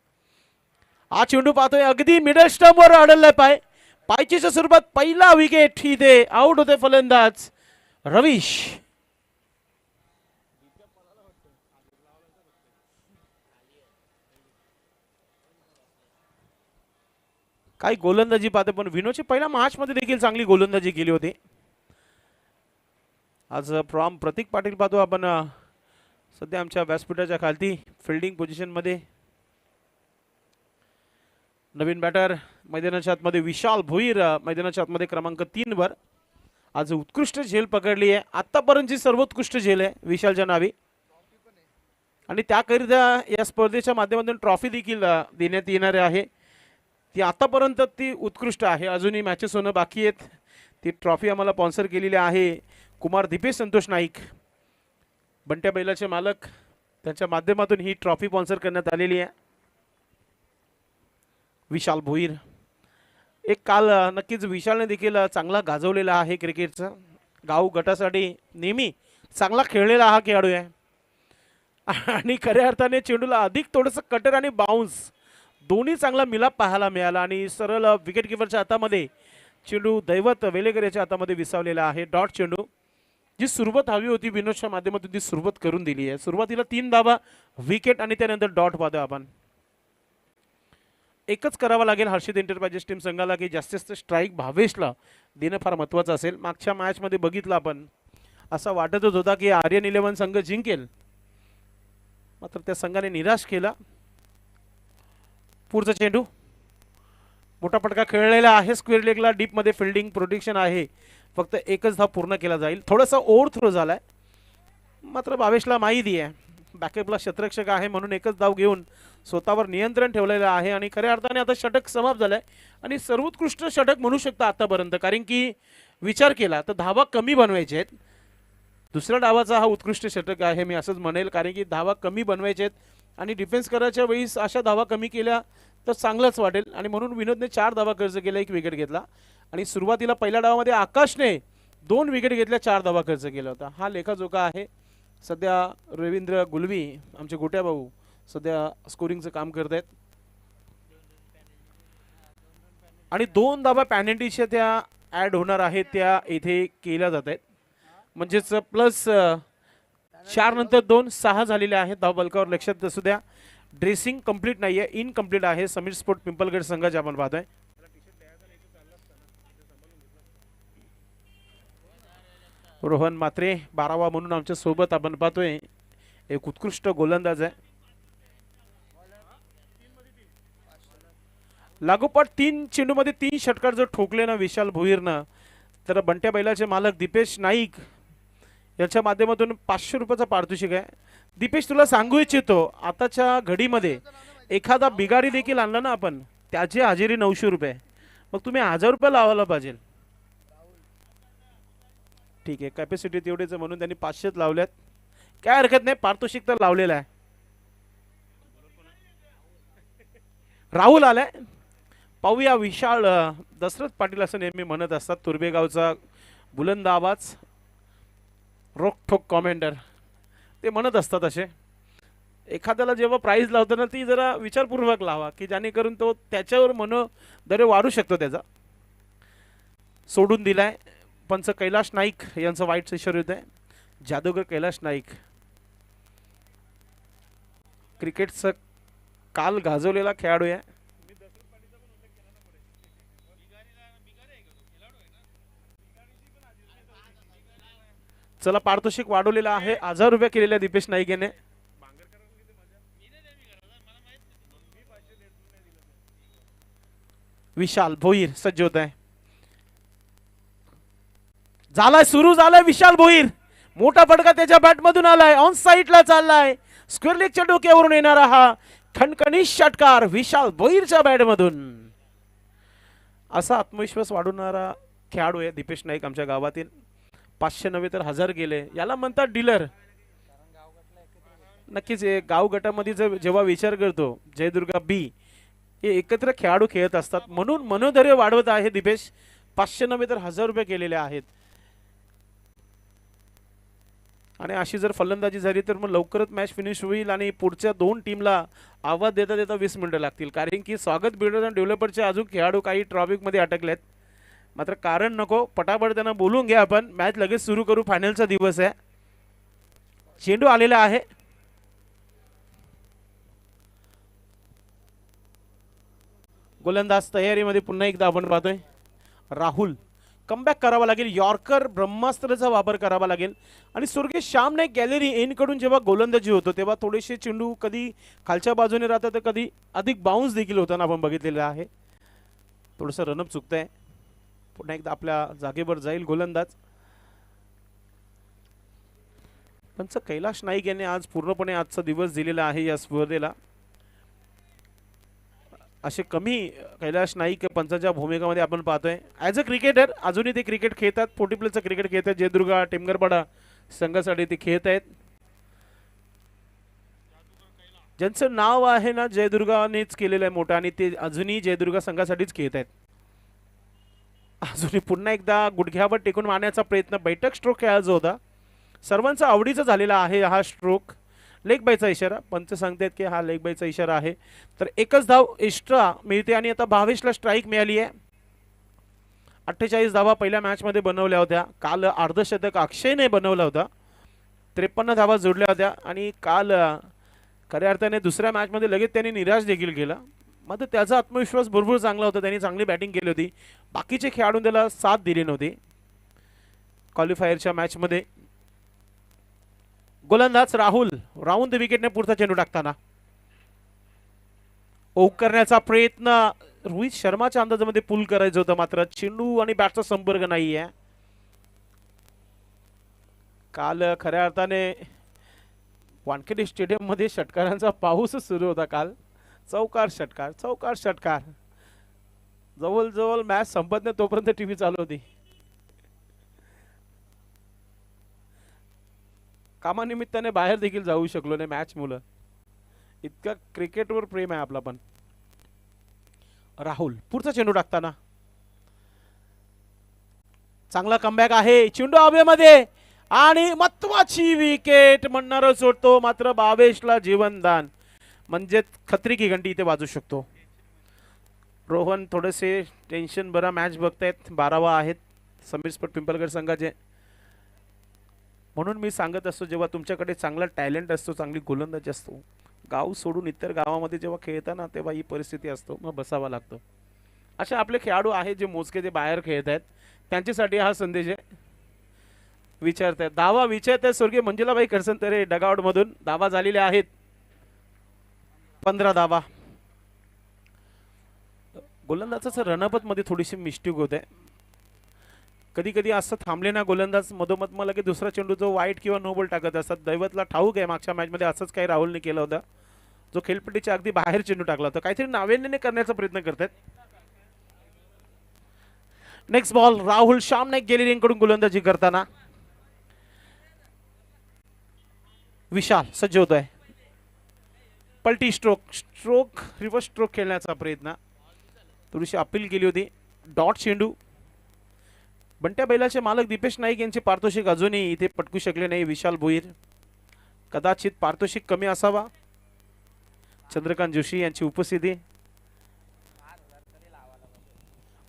हा चेंडू पाहतोय, अगदी मिडल स्टंपवर अडललाय पाय, पायचीच्या स्वरूपात पहिला विकेट. इथे आउट होते फलंदाज रवीश. काही गोलंदाजी पाहते, पण विनोदची पहिल्या मॅच मध्ये देखील चांगली गोलंदाजी केली होती. आज फ्रॉम प्रतीक पाटील पाहतो आपण, सध्या आमच्या व्यासपीठाच्या खालती फिल्डिंग पोझिशन मध्ये. नवीन बॅटर मैदानाच्या आतमध्ये विशाल भोईर, मैदानाच्या आतमध्ये क्रमांक 3 वर. आज उत्कृष्ट झेल पकडली आहे, आतापर्यंतची सर्वोत्कृष्ट झेल आहे विशालच्या नावी, आणि त्याकरिता या स्पर्धेच्या माध्यमातून ट्रॉफी देखील देण्यात येणार आहे. ती आतापर्यंत ती उत्कृष्ट आहे, अजूनही मॅचेस होणं बाकी आहेत. ती ट्रॉफी आम्हाला स्पॉन्सर केलेली आहे कुमार दीपेश संतोष नाईक, बंट्या बैलाचे मालक, त्यांच्या माध्यमातून ही ट्रॉफी स्पॉन्सर करण्यात आलेली आहे. विशाल भोईर एक काल नक्कीच विशालने देखील चांगला गाजवलेला आहे क्रिकेटचा. गाव गटासाठी नेहमी चांगला खेळलेला हा खेळाडू आहे, आणि खऱ्या अर्थाने चेंडूला अधिक थोडंसं कटर आणि बाउन्स दोन्ही चांगला मिलाप पाहायला मिळाला, आणि सरळ विकेट किपरच्या हातामध्ये चेंडू दैवत वेलेकर याच्या हातामध्ये विसावलेला आहे. डॉट चेंडू, जी सुरुवात हवी होती विनोदच्या माध्यमातून ती सुरुवात करून दिली आहे. सुरुवातीला 3 धावा, विकेट, आणि त्यानंतर डॉट पाहतो आपण. एकच करावं लागेल हर्षित एंटरप्राइजेस टीम संघाला की जास्तीत जास्त स्ट्राईक भावेशला देणं फार महत्त्वाचं असेल. मागच्या मॅचमध्ये बघितलं आपण, असं वाटतच होता की आर्यन 11 संघ जिंकेल, मात्र त्या संघाने निराश केला. पुढचा चेंडू, मोठा फटका खेळलेला आहे स्क्वेअर लेगला, डीप मध्ये फिल्डिंग प्रोटेक्शन आहे, फक्त एकच धाव पूर्ण केला जाईल. थोडासा ओव्हर थ्रो झालाय, मात्र भावेशला माहिती आहे बॅकअपला शतरक्षक आहे म्हणून एकच धाव घेऊन स्वतःवर नियंत्रण ठेवलेलं आहे, आणि खऱ्या अर्थाने आता षटक समाप्त झालाय, आणि सर्वोत्कृष्ट षटक म्हणू शकता आतापर्यंत. कारण की विचार केला तर धावा कमी बनवायचे आहेत. दुसऱ्या डावाचा हा उत्कृष्ट षटक आहे मी असंच म्हणेल, कारण की धावा कमी बनवायचे आहेत, आणि डिफेन्स करायच्या वेळेस अशा धावा कमी केल्या तर चांगलंच वाटेल. आणि म्हणून विनोदने 4 धावा खर्च केला, 1 विकेट घेतला, आणि सुरुवातीला पहिल्या डावामध्ये आकाशने 2 विकेट घेतल्या, 4 धावा खर्च केला होता. हा लेखाजोखा आहे. सध्या रवींद्र गुलवी आमचे गोट्या भाऊ सध्या स्कोरिंगचं काम करत आहेत, आणि 2 धावा पॅनल्टीच्या त्या ॲड होणार आहेत, त्या इथे केल्या जात आहेत. म्हणजेच प्लस 4 नंतर 2 6 झालेले आहेत. धाव बलकावर लक्षात असू द्या. ड्रेसिंग कंप्लीट नाहीये, इनकम्प्लीट आहे. समीर स्पोर्ट पिंपलगड संघाचे आपण पाहतोय. रोहन म्हात्रे 12वा म्हणून आमच्या सोबत आपण पाहतोय, एक उत्कृष्ट गोलंदाज आहे. लागोपाठ 3 चेंडूमध्ये 3 षटकार जर ठोकले ना विशाल भोईरनं, तर बंट्या बैलाचे मालक दीपेश नाईक याच्या माध्यमातून 500 रुपयाचा पारितोषिक आहे. दीपेश, तुला सांगू इच्छितो, आताच्या घडीमध्ये एखादा बिगारी देखील आणला ना आपण, त्याची हजेरी 900 रुपये, मग तुम्ही 1000 रुपये लावायला पाहिजे. ठीक आहे, कॅपॅसिटी तेवढीच म्हणून त्यांनी 500 लावल्यात, काय हरकत नाही, पारितोषिक तर लावलेलं आहे. राहुल आलाय, पाहूया. विशाल दशरथ पाटील असं नेहमी म्हणत असतात, तुर्बेगावचा बुलंद आवाज, रोखठोक कॉमेंटर, ते म्हणत असतात असे. एखाद्याला जेव्हा प्राईज लावताना ती जरा विचारपूर्वक लावा, की जेणेकरून तो त्याच्यावर मनोदर वाढू शकतो. त्याचा सोडून दिलाय पंच कैलाश नाईक यांचं वाईट सेशर होत आहे. जादूगर कैलाश नाईक क्रिकेटचा काल गाजवलेला खेळाडू आहे. चला, पारितोषिक वाढवलेला आहे, 1000 रुपये केलेल्या दीपेश नाईक याने. विशाल भोईर सज्ज होत आहे. झालाय, सुरू झालाय विशाल भोईर, मोठा फटका त्याच्या बॅट मधून आलाय, ऑन साइडला चाललाय, स्क्वेअर लेगच्या डोक्यावरून येणारा हा खणखणीत षटकार विशाल भोईरच्या बॅटमधून. असा आत्मविश्वास वाढवणारा खेळाडू आहे दीपेश नाईक आमच्या गावातील. 500 नव्हे तर 1000 गेले. याला म्हणतात डीलर. नक्कीच गाव गटामध्ये जेव्हा विचार करतो जयदुर्गा बी हे एकत्र खेळाडू खेळत असतात, म्हणून मनोधैर्य वाढवत आहे दीपेश. 500 नव्हे तर 1000 रुपये केलेले आहेत. आणि अशी जर फलंदाजी झाली तर मग लवकरच मॅच फिनिश होईल आणि पुढच्या 2 टीमला आवाज देता देता 20 मिनिटं लागतील. कारण की स्वागत बिल्डर आणि डेव्हलपरचे अजून खेळाडू काही ट्रॉफिकमध्ये अटकलेत. मात्र कारण नको, पटापट त्यांना बोलून घ्या आपण. मॅच लगेच सुरू करू. फायनलचा दिवस आहे. चेंडू आलेला आहे. गोलंदाज तयारीमध्ये पुन्हा एकदा आपण पाहतोय. राहुल कमबॅक करावा लागेल. यॉर्कर ब्रह्मास्त्राचा वापर करावा लागेल. आणि स्वर्गीय श्याम नाईक गॅलरी एनकडून जेव्हा गोलंदाजी होतो तेव्हा थोडेसे चेंडू कधी खालच्या बाजूने राहतात तर कधी अधिक बाउन्स देखील होताना आपण बघितलेलं आहे. थोडंसं रनअप चुकतंय. पुन्हा एकदा आपल्या जागेवर जाईल गोलंदाज. पंच कैलाश नाईक यांनी आज पूर्णपणे आजचा दिवस दिलेला आहे या स्पर्धेला. असे कमी कैलाश नाईक पंचाच्या भूमिकामध्ये आपण पाहतोय. ॲज अ क्रिकेटर अजूनही ते क्रिकेट खेळतात. 40 प्लसचं क्रिकेट खेळतात. जयदुर्गा टेमगरपाडा संघासाठी ते खेळत आहेत. ज्यांचं नाव आहे ना जयदुर्गानेच केलेलं आहे मोठं आणि ते अजूनही जयदुर्गा संघासाठीच खेळत आहेत. अजूनही पुन्हा एकदा गुडघ्यावर टेकून मारण्याचा प्रयत्न. बैठक स्ट्रोक खेळायचा होता. सर्वांचा आवडीचा झालेला आहे हा स्ट्रोक. लेग बायचा इशारा. पंच सांगतात की हा लेग बायचा इशारा आहे. तर एकच धाव एक्स्ट्रा मिळते आणि आता भावेशला स्ट्राईक मिळाली आहे. 48 धावा पहिल्या मॅचमध्ये बनवल्या होत्या. काल अर्धशतक अक्षयने बनवला होता. 53 धावा जोडल्या होत्या आणि काल खऱ्या अर्थाने दुसऱ्या मॅचमध्ये लगेच त्यांनी निराश देखील केला. मात्र त्याचा आत्मविश्वास भरपूर चांगला होता. त्यांनी चांगली बॅटिंग केली होती. बाकीचे खेळाडू त्याला साथ दिली नव्हती क्वालिफायरच्या मॅचमध्ये. गोलंदाज राहुल राऊंड द विकेटने पुढचा चेंडू टाकताना ओक करण्याचा प्रयत्न. रोहित शर्माच्या अंदाजामध्ये पुल करायचं होतं मात्र चेंडू आणि बॅटचा संपर्क नाही आहे. काल खऱ्या अर्थाने वानखेडे स्टेडियम मध्ये षटकारांचा पाऊसच सुरू होता काल. चौकार षटकार चौकार षटकार. जवळजवळ मॅच संपत नाही तोपर्यंत टीव्ही चालू होती. कामानिमित्ताने बाहेर देखील जाऊ शकलो नाही मॅच मुलं. इतका क्रिकेटवर प्रेम आहे आपला. पण राहुल पुढचा चेंडू टाकताना चांगला कमबॅक आहे. चेंडू हवेमध्ये आणि महत्वाची विकेट म्हणणार सोडतो. मात्र भावेशला जीवनदान म्हणजे खत्री की घंटी इथे वाजू शकतो. रोहन थोडेसे टेन्शन भरा मॅच बघतायत. 12वा आहेत समीर स्पोर्ट पिंपलगड संघाचे. म्हणून मी सांगत असतो जेव्हा तुमच्याकडे चांगला टॅलेंट असतो चांगली गोलंदाजी असतो गाव सोडून इतर गावामध्ये जेव्हा खेळताना तेव्हा ही परिस्थिती असतो मग बसावा लागतो. असे आपले खेळाडू आहेत जे मोजके ते बाहेर खेळत आहेत त्यांच्यासाठी हा संदेश आहे. विचारतायत धावा विचारतायत स्वर्गीय मंजुलाबाई करसनतरे डगआउट मधून. धावा झालेल्या आहेत 15 धावा. गोलंदाजाचं रनअपत मध्ये थोडीशी मिस्टेक होत आहे. कधी कधी असं थांबले ना गोलंदाज मधोमध मला की दुसरा चेंडू जो वाईट किंवा नो बॉल टाकत असतात. दैवतला ठाऊक आहे मागच्या मॅचमध्ये असंच काही राहुलने केलं होतं जो खेळपट्टीच्या अगदी बाहेर चेंडू टाकला होता. काहीतरी नाविन्याने करण्याचा प्रयत्न करतात. नेक्स्ट बॉल राहुल श्याम नाईक गॅलरीकडून गोलंदाजी करताना विशाल सज्ज होत आहे. पलटी स्ट्रोक स्ट्रोक रिव्हर्स स्ट्रोक खेळण्याचा प्रयत्न. थोडीशी अपील केली होती. डॉट चेंडू. बंट्या बैलाचे मालक दीपेश नाईक यांचे पारितोषिक अजूनही इथे पटकू शकले नाही. विशाल भोईर कदाचित पारितोषिक कमी असावा. चंद्रकांत जोशी यांची उपस्थिती.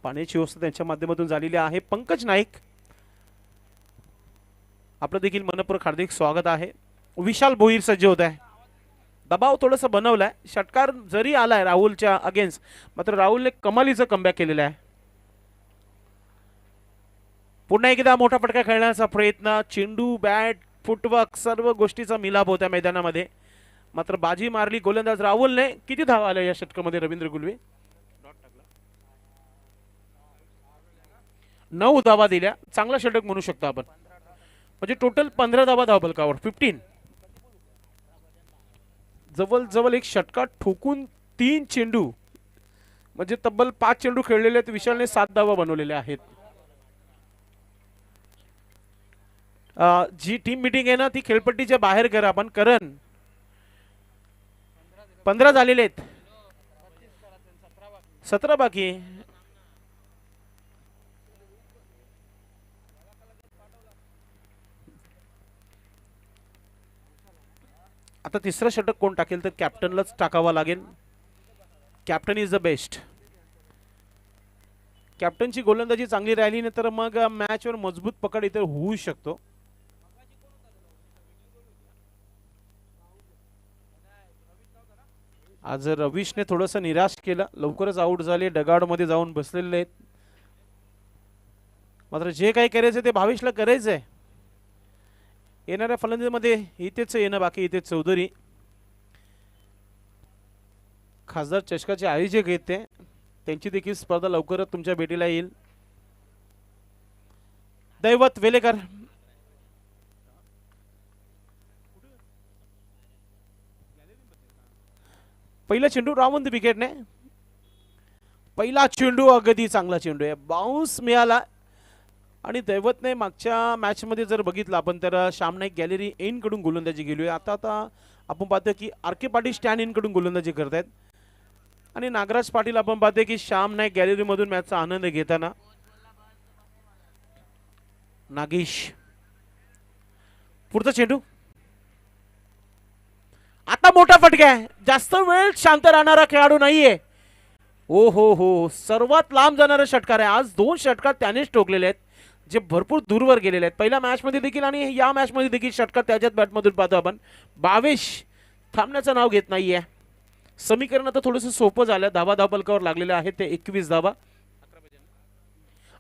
पाण्याची व्यवस्था त्यांच्या माध्यमातून झालेली आहे. पंकज नाईक आपलं देखील मनपूर्वक हार्दिक स्वागत आहे. विशाल भोईर सज्ज होत आहे. दबाव थोडासा बनवलाय. षटकार जरी आलाय राहुलच्या अगेन्स्ट मात्र राहुलने कमालीचं कमबॅक केलेलं आहे. पुन्हा एकदा मोठा फटका खेळण्याचा प्रयत्न. चेंडू बॅट फुटवर्क सर्व गोष्टीचा मिलाप होत्या मैदानामध्ये मात्र बाजी मारली गोलंदाज राहुलने. किती धावा आल्या या षटकामध्ये रवींद्र गुलवे? 9 धावा दिल्या. चांगला षटक म्हणू शकतो आपण. म्हणजे टोटल 15 धावा धावफलकावर 15. जवळ एक षटकार ठोकून 3 चेंडू म्हणजे तब्बल 5 चेंडू खेळलेले आहेत. विशालने 7 धावा बनवलेल्या आहेत. जी टीम मीटिंग आहे ना ती खेळपट्टीच्या बाहेर करा आपण. करण 15 झालेले आहेत. 17 बाकी. आता तिसरं षटक कोण टाकेल तर कॅप्टनलाच टाकावा लागेल. Captain is the best. कॅप्टनची गोलंदाजी चांगली राहिली नाही तर मग मॅचवर मजबूत पकड इथे होऊ शकतो. आज रवीशने थोडस निराश केलं. लवकरच आउट झाले. डगआउट मध्ये जाऊन बसलेले आहेत. मात्र जे काही करायचं ते भावेशला करायचंय. येणाऱ्या फलंदाजीमध्ये इथेच येणं बाकी. इथे चौधरी खासदार चषकाचे आयोजक आहेत ते. त्यांची देखील स्पर्धा लवकरच तुमच्या भेटीला येईल. दैवत वेलेकर पहिला चेंडू रावंत विकेटने. पहिला चेंडू अगदी चांगला चेंडू आहे. बाउन्स मिळाला आणि दैवतने मागच्या मॅच मध्ये जर बघितलं आपण तर श्याम नाईक गॅलरी एन कडून गोलंदाजी गेली आहे. आता आपण पाहतो की आर.के. पाटील स्टँड इन कडून गोलंदाजी करतायत आणि नागराज पाटील आपण पाहतोय की श्याम नाईक गॅलरी मधून मॅचचा आनंद घेताना. नागेश पुढचा चेंडू. आता मोठा फटका आहे. जास्त वेळ शांत राहणारा खेळाडू नाहीये. ओ हो सर्वात लांब जाणारा षटकार आहे. आज 2 षटकार त्यानेच ठोकलेले आहेत जे भरपूर दूरवर गेलेले आहेत. पहिल्या मॅच मध्ये देखील आणि या मॅच मध्ये देखील षटकार त्याच्याच बॅटमधून पाहतो आपण. भावेश थांबण्याचं नाव घेत नाहीये. समीकरण आता थोडंसं सोपं झालं. धावा फलकावर लागलेले आहेत ते 21 धावा.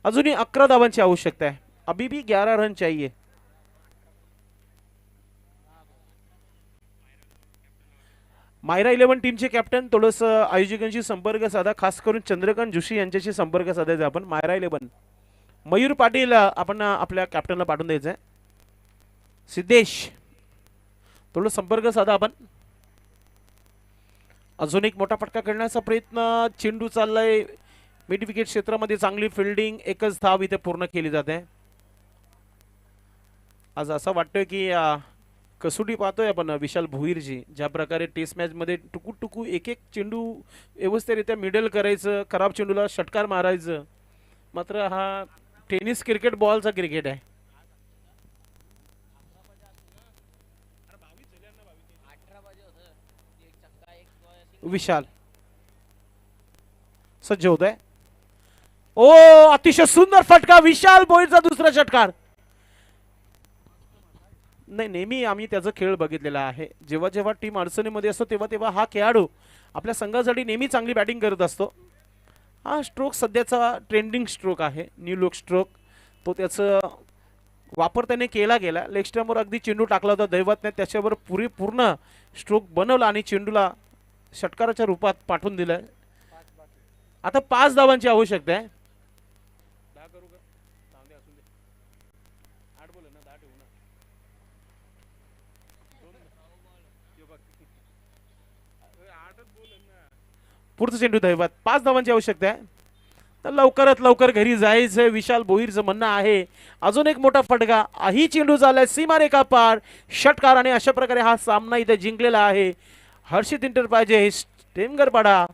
अजूनही 11 धावांची आवश्यकता आहे. अभी भी 11 रन चाहिए. मायरा 11 टीमचे कॅप्टन थोडस आयोजकांशी संपर्क साधा. खास करून चंद्रकांत जोशी यांच्याशी संपर्क साधायचा आपण. मायरा 11 मयूर पाटील आपण आपल्या कॅप्टनला पाठवून द्यायचंय. सिद्धेश थोडं संपर्क साधा आपण. अजून एक मोठा फटका खेळण्याचा प्रयत्न. चेंडू चाललाय मिड विकेट क्षेत्रामध्ये. चांगली फिल्डिंग. एकच धाव इथे पूर्ण केली जाते. आज असं वाटतंय की कसोटी पाहतोय आपण विशाल भोईरची. ज्या प्रकारे टेस्ट मॅच मध्ये टुकू एक चेंडू व्यवस्थितरित्या मिडल करायचं. खराब चेंडूला षटकार मारायचं. मात्र हा टेनिस क्रिकेट बॉलचा क्रिकेट आहे. विशाल सज्ज होत आहे. ओ अतिशय सुंदर फटका. विशाल भोईरचा दुसरा षटकार. नाही नेहमी आम्ही त्याचा खेळ बघितलेला आहे. जेव्हा टीम अडचणीमध्ये असतो तेव्हा हा खेळाडू आपल्या संघासाठी नेहमी चांगली बॅटिंग करत असतो. हा स्ट्रोक सध्याचा ट्रेंडिंग स्ट्रोक आहे. New look stroke. तो त्याचा वापर त्याने केला गेला. लेग स्टंपवर अगदी चेंडू टाकला होता. दैवतने त्याच्यावर पूर्ण स्ट्रोक बनवला आणि चेंडूला षटकाराच्या रूपात पाठवून दिलं. आता 5 धावांची आवश्यकता आहे. पुढचं चेंडू दैवत. 5 धावांची आवश्यकता आहे. तर लवकरात लवकर घरी जायचं विशाल भोईरचं म्हणणं आहे. अजून एक मोठा फटका. ही चेंडू झालाय सीमारेखा पार. षटकार आणि अशा प्रकारे हा सामना इथे जिंकलेला आहे. हर्षित इंटरप्राइजेस टेमगरपाडा.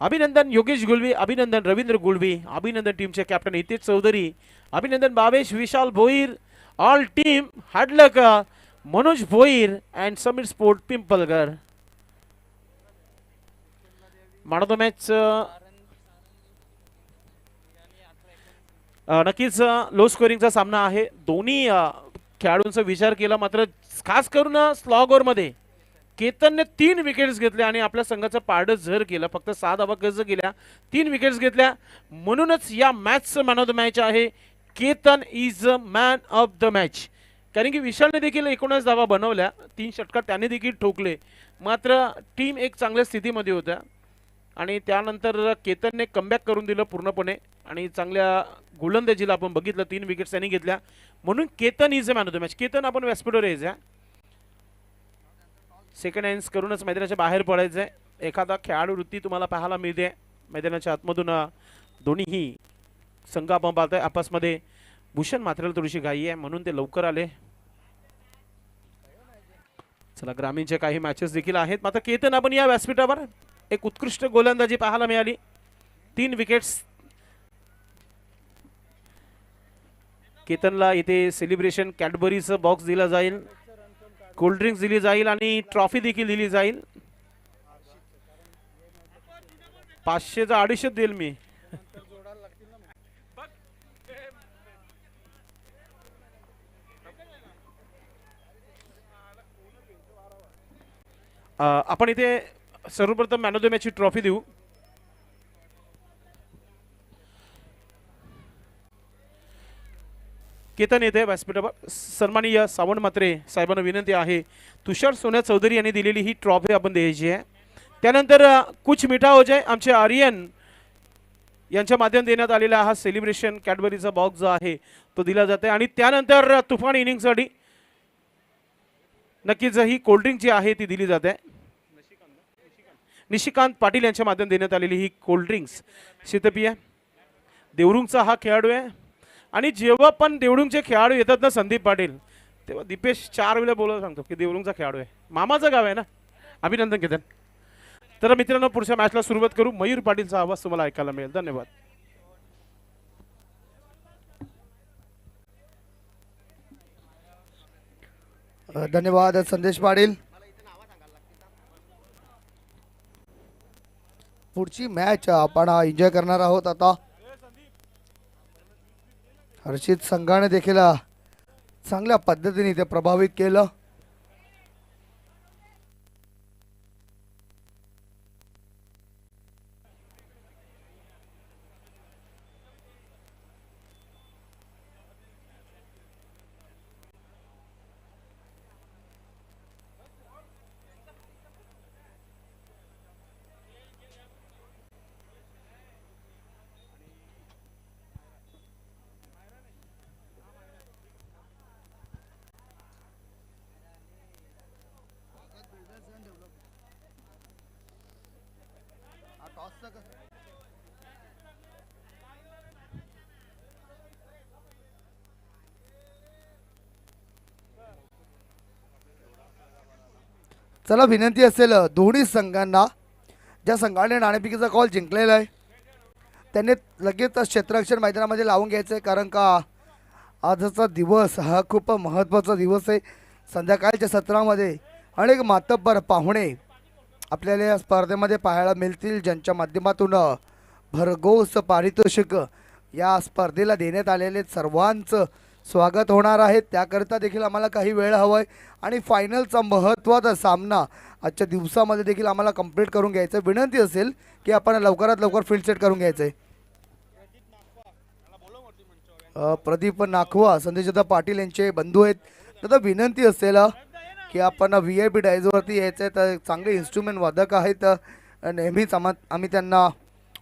अभिनंदन योगेश गुलवी. अभिनंदन रवींद्र गुलवी. अभिनंदन टीमचे कॅप्टन हितेश चौधरी. अभिनंदन Bhavesh Vishal Bhoir. All team hard luck Manoj Bhoir and Samir sport Pimpalgar. Man of the match नक्कीच लो स्कोरिंगचा सामना आहे. दोन्ही खेळाडूंचा विचार केला मात्र खास करून स्लॉगर मध्ये केतनने 3 विकेट्स घेतल्या आणि आपल्या संघाचं पारडं झर केलं. फक्त 6 धावा गज केल्या. 3 विकेट्स घेतल्या. म्हणूनच या मॅचचं मॅन ऑफ द मॅच आहे. Ketan is a man of the match. कारण की विशालने देखील 19 धावा बनवल्या. 3 षटकार त्याने देखील ठोकले. मात्र टीम एक चांगल्या स्थितीमध्ये होत्या आणि त्यानंतर केतनने कमबॅक करून दिलं पूर्णपणे आणि चांगल्या गोलंदाजीला आपण बघितलं. 3 विकेट्स त्यांनी घेतल्या. म्हणून Ketan is a man of the match. Ketan आपण व्यासपीठावर यायचा. सेकंड हँड्स करूनच मैदानाच्या बाहेर पडायचं आहे. एखादा खेळाडू वृत्ती तुम्हाला पाहायला मिळते मैदानाच्या आतमधून. दोन्हीही संघ आपण पाहतोय आपसमध्ये. भूषण मात्र थोडीशी घाई आहे म्हणून ते लवकर आले. चला ग्रामीणचे काही मॅचेस देखील आहेत. मात्र केतन आपण या व्यासपीठावर एक उत्कृष्ट गोलंदाजी पाहायला मिळाली. 3 विकेट्स. केतनला इथे सेलिब्रेशन कॅडबरीचं बॉक्स दिला जाईल, कोल्ड ड्रिंक्स दिली जाईल आणि ट्रॉफी देखील दिली जाईल. 500चा 250 देईल मी. आपण इथे सर्वप्रथम मॅन ऑफ द मॅचची ट्रॉफी देऊ. केतन येथे व्यासपीठावर. सन्माननीय सावंत म्हात्रे साहेबांना विनंती आहे, तुषार सोन्या चौधरी यांनी दिलेली ही ट्रॉफी आपण द्यायची आहे. त्यानंतर कुछ मिठा हो जाए आमचे आर्यन यांच्या माध्यम देण्यात आलेला हा सेलिब्रेशन कॅडबरीचा बॉक्स जो आहे तो दिला जाते. आणि त्यानंतर तुफान इनिंगसाठी नक्कीच ही कोल्ड्रिंक जी आहे ती दिली जाते. निशिकांत पाटील यांच्या माध्यम देण्यात आलेली ही कोल्ड्रिंक्स शीतपेय. देवरुंगचा हा खेळाडू आहे आणि जेव्हा पण देवरुंगचे खेळाडू येतात ना संदीप पाटील, तेव्हा दीपेश 4 वेळा बोलायला सांगतो की देवरुंगचा खेळाडू आहे. मामाचं गाव आहे ना. अभिनंदन केतन. तर मित्रांनो पुढच्या मॅचला सुरुवात करू. मयूर पाटीलचा आवाज तुम्हाला ऐकायला मिळेल. धन्यवाद. धन्यवाद संदेश पाटील. पुढची मॅच आपण एन्जॉय करणार आहोत. आता हर्षित संघाने देखील चांगल्या पद्धतीने ते प्रभावित केलं. चला विनंती असेल दोन्ही संघांना, ज्या संघाने नाणेफेकीचा कॉल जिंकलेला आहे त्यांनी लगेच क्षेत्ररक्षण मैदानामध्ये लावून घ्यायचं आहे. कारण का आजचा दिवस हा खूप महत्त्वाचा दिवस आहे. संध्याकाळच्या सत्रामध्ये अनेक मातब्बर पाहुणे आपल्याला या स्पर्धेमध्ये पाहायला मिळतील, ज्यांच्या माध्यमातून भरघोस पारितोषिक या स्पर्धेला देण्यात आलेले सर्वांचं स्वागत होणार आहे. त्याकरिता देखील आम्हाला काही वेळ हवा आहे आणि फायनलचा महत्त्वाचा सामना आजच्या दिवसामध्ये देखील आम्हाला कंप्लीट करून घ्यायचं आहे. विनंती असेल की आपण लवकरात लवकर फील्ड सेट करून घ्यायचं आहे. प्रदीप नाखवा संदेशदा पाटील यांचे बंधू आहेत. तर विनंती असेल की आपण VIP डायजवरती यायचं आहे. तर चांगले इन्स्ट्रुमेंट वादक आहेत. नेहमीच आम्ही त्यांना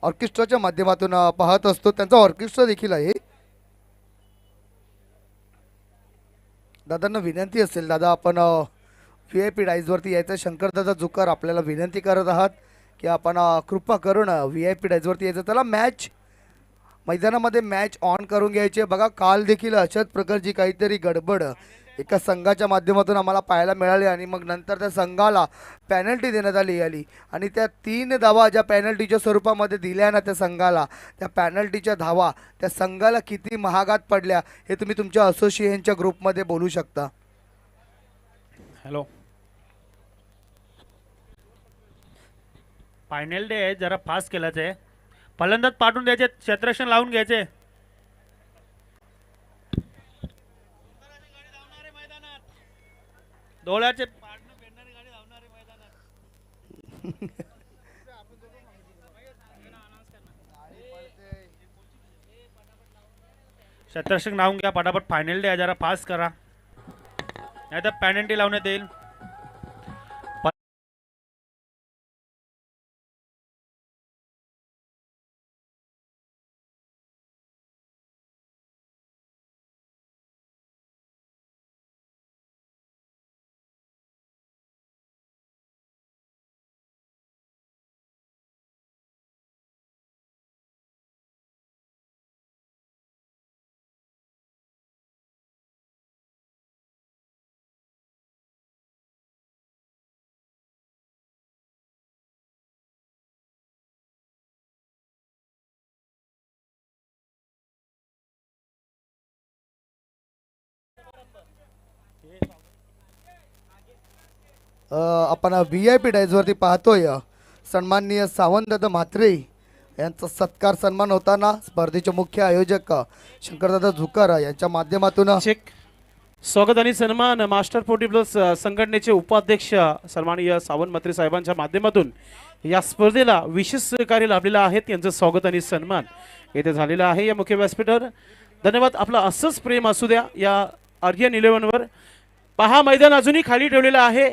ऑर्केस्ट्राच्या माध्यमातून पाहत असतो. त्यांचा ऑर्केस्ट्रा देखील आहे. दादांना विनंती असेल, दादा आपण VIP डायजवरती यायचं. शंकरदादा जुकर आपल्याला विनंती करत आहात की आपण कृपा करून VIP डायजवरती यायचं. त्याला मॅच मैदानामध्ये मॅच ऑन करून घ्यायची. बघा काल देखील अशाच प्रकारची काहीतरी गडबड एका संघाच्या माध्यमातून आम्हाला पाहायला मिळाली आणि मग नंतर त्या संघाला पॅनल्टी देण्यात आली आणि त्या 3 धावा ज्या पॅनल्टीच्या स्वरूपामध्ये दिल्या ना त्या संघाला, त्या पॅनल्टीच्या धावा त्या संघाला किती महागात पडल्या हे तुम्ही तुमच्या असोसिएशनच्या ग्रुपमध्ये बोलू शकता. हॅलो, फायनल डे आहे, जरा फास्ट केलाच आहे. फलंदाज पाठवून द्यायचे, क्षेत्ररक्षण लावून घ्यायचे. डोळ्याचे क्षेत्ररक्षण लावून घ्या पटापट. फायनल डे आहे, जरा फास्ट करा नाही तर पॅनल्टी लावण्यात येईल. आपण VIP डायजवरती पाहतोय सन्माननीय सावंतदादा म्हात्रे यांचा सत्कार सन्मान होताना स्पर्धेचे मुख्य आयोजक शंकरदादा झुकर यांच्या माध्यमातून चेक स्वागत आणि सन्मान मास्टर 40+ संघटनेचे उपाध्यक्ष सन्माननीय सावंत म्हात्रे साहेबांच्या माध्यमातून या स्पर्धेला विशेष सहकार्य लाभलेला आहे. त्यांचं स्वागत आणि सन्मान येथे झालेला आहे या मुख्य व्यासपीठावर. धन्यवाद. आपलं असंच प्रेम असू द्या या आर्यन 11 वर. पहा मैदान अजूनही खाली ठेवलेलं आहे.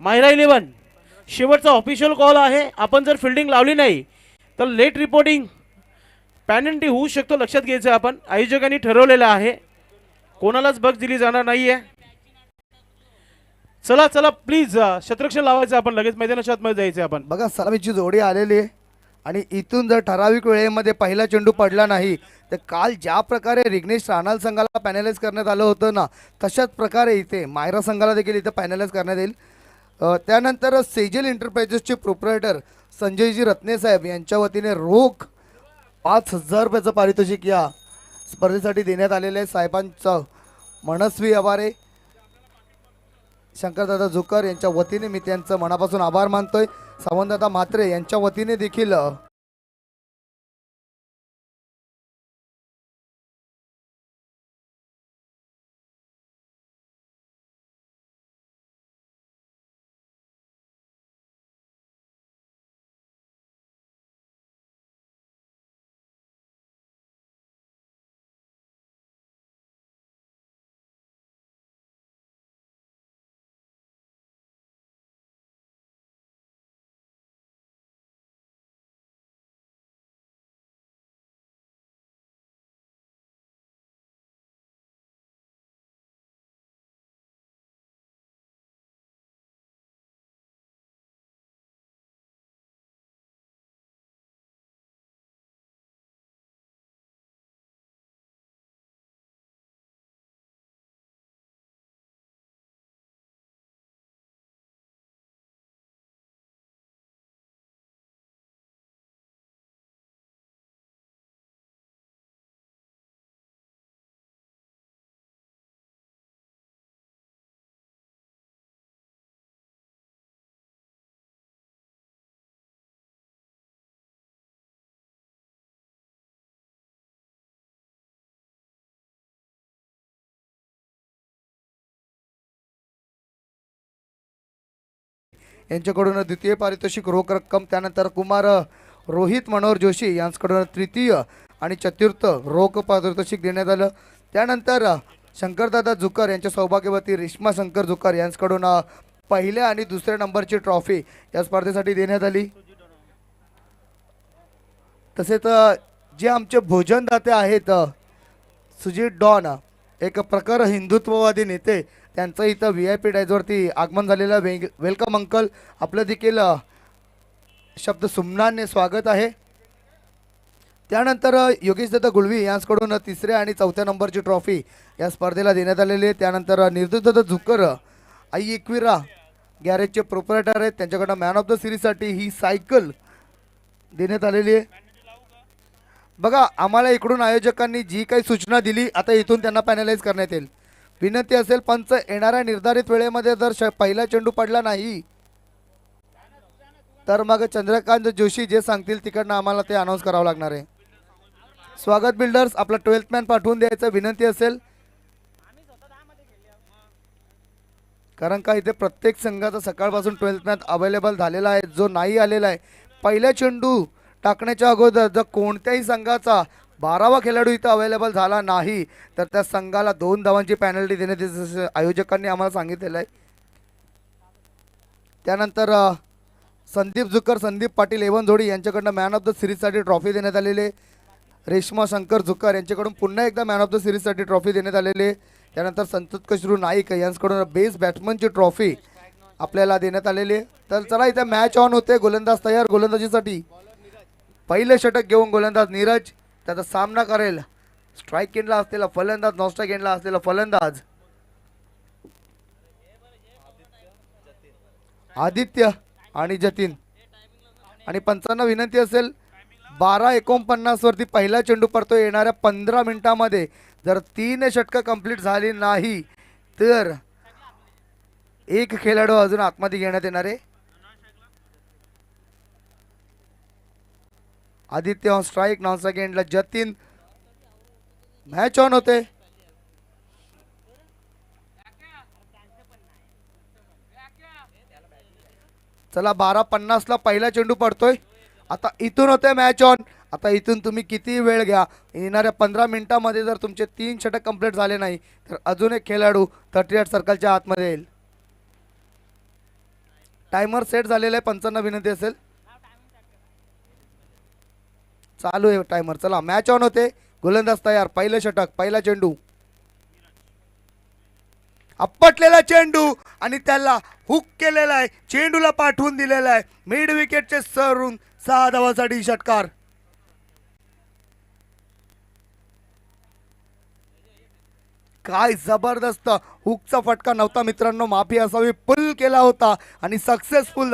मायरा 11 शेवटचा ऑफिशियल कॉल आहे. आपण जर फिल्डिंग लावली नाही तर लेट रिपोर्टिंग पॅनल्टी होऊ शकतो. लक्षात घ्यायचं आपण आयोजकांनी ठरवलेलं आहे. कोणालाच बग दिली जाणार नाहीये. चला चला प्लीज शतरक्षण लावायचं आपण लगेच मैदानाच्या आतमध्ये जायचं आपण. बघा सलामीची जोडी आलेली आहे आणि इथून जर ठराविक वेळेमध्ये पहिला चेंडू पडला नाही तर काल ज्या प्रकारे रिग्नेश राणाल संघाला पॅनलाइज करण्यात आलं होतं ना तशाच प्रकारे इथे मायरा संघाला देखील इथे पॅनलाइज करण्यात येईल. त्यानंतर सेजल एंटरप्राइजेसचे प्रोप्रायटर संजयजी रत्ने साहेब यांच्या वतीने रोख 5,000 रुपयाचं पारितोषिक या स्पर्धेसाठी देण्यात आलेले आहे. साहेबांचा मनस्वी आभार आहे. शंकरदादा झुकर यांच्या वतीने मी त्यांचं मनापासून आभार मानतोय. सावंतदादा म्हात्रे यांच्या वतीने देखील यांच्याकडून द्वितीय पारितोषिक रोख रक्कम, त्यानंतर कुमार रोहित मनोहर जोशी यांच्याकडून तृतीय आणि चतुर्थ रोख पारितोषिक देण्यात आलं. त्यानंतर शंकरदादा झुकर यांच्या सौभाग्यवती रेश्मा शंकर झुकर यांच्याकडून पहिल्या आणि दुसऱ्या नंबरची ट्रॉफी या स्पर्धेसाठी देण्यात आली. तसेच जे आमचे भोजनदाते आहेत सुजित डॉन एक प्रखर हिंदुत्ववादी नेते त्यांचं इथं VIP डायजवरती आगमन झालेलं. Welcome uncle. आपलं देखील शब्द सुमनाने स्वागत आहे. त्यानंतर योगेश दत्त गुळवी यांच्याकडून तिसऱ्या आणि चौथ्या नंबरची ट्रॉफी या स्पर्धेला देण्यात आलेली आहे. त्यानंतर निर्दुत झुकर आई एकविरा गॅरेजचे प्रोप्रायटर आहेत त्यांच्याकडून मॅन ऑफ द सिरीजसाठी ही सायकल देण्यात आलेली आहे. बघा आम्हाला इकडून आयोजकांनी जी काही सूचना दिली आता इथून त्यांना पॅनलाइज करण्यात येईल. विनंती असेल पंच येणाऱ्या निर्धारित वेळेमध्ये जर पहिला चेंडू पडला नाही तर मग चंद्रकांत जोशी जे सांगतील तिकडनं आम्हाला ते अनाऊन्स करावं लागणार आहे. स्वागत बिल्डर्स आपला 12th मॅन पाठवून द्यायचं विनंती असेल, कारण का इथे प्रत्येक संघाचा सकाळपासून 12th मॅन अवेलेबल झालेला आहे. जो नाही आलेला आहे पहिला चेंडू टाकण्याच्या अगोदर जर कोणत्याही संघाचा 12वा खेळाडू इथं अवेलेबल झाला नाही तर त्या संघाला 2 धावांची पॅनल्टी देण्यात येते आयोजकांनी आम्हाला सांगितलेलं आहे. त्यानंतर संदीप झुकर संदीप पाटील एवनझोडी यांच्याकडनं मॅन ऑफ द सिरीजसाठी ट्रॉफी देण्यात आलेली आहे. रेश्मा शंकर झुकर यांच्याकडून पुन्हा एकदा मॅन ऑफ द सिरीजसाठी ट्रॉफी देण्यात आलेली आहे. त्यानंतर संतोष कशरू नाईक यांच्याकडून बेस्ट बॅट्समनची ट्रॉफी आपल्याला देण्यात आलेली आहे. तर चला इथे मॅच ऑन होते. गोलंदाज तयार गोलंदाजीसाठी. पहिले षटक घेऊन गोलंदाज नीरज त्याचा सामना करेल स्ट्राईक एंडला असलेला फलंदाज, नॉन स्ट्राईक एंडला असलेला फलंदाज आदित्य आणि जतीन. आणि पंचांना विनंती असेल 12:49 वरती पहिला चेंडू पडतो. येणाऱ्या 15 मिनिटांमध्ये जर 3 षटकं कंप्लीट झाली नाही तर एक खेळाडू अजून आतमध्ये घेण्यात येणार आहे. आदित्य ऑन स्ट्राईक, नॉन सेकंडला जतीन. मॅच ऑन होते. चला 12:50 ला पहिला चेंडू पडतोय. आता इथून होते मॅच ऑन. आता इथून तुम्ही किती वेळ घ्या, येणाऱ्या 15 मिनिटांमध्ये जर तुमचे 3 षटक कंप्लीट झाले नाही तर अजून एक खेळाडू 38 सर्कलच्या आतमध्ये येईल. टायमर सेट झालेला आहे. 55 विनंती असेल. चालू आहे टायमर. चला मॅच ऑन होते. गोलंदाज तयार. पहिलं षटक, पहिला चेंडू. आपटलेला चेंडू आणि त्याला हुक केलेला आहे. चेंडूला पाठवून दिलेला आहे. मिड विकेटचे सरून 6 धावांसाठी षटकार. काय जबरदस्त हुकचा फटका नव्हता मित्रांनो, माफी असावी. पुल केला होता आणि सक्सेसफुल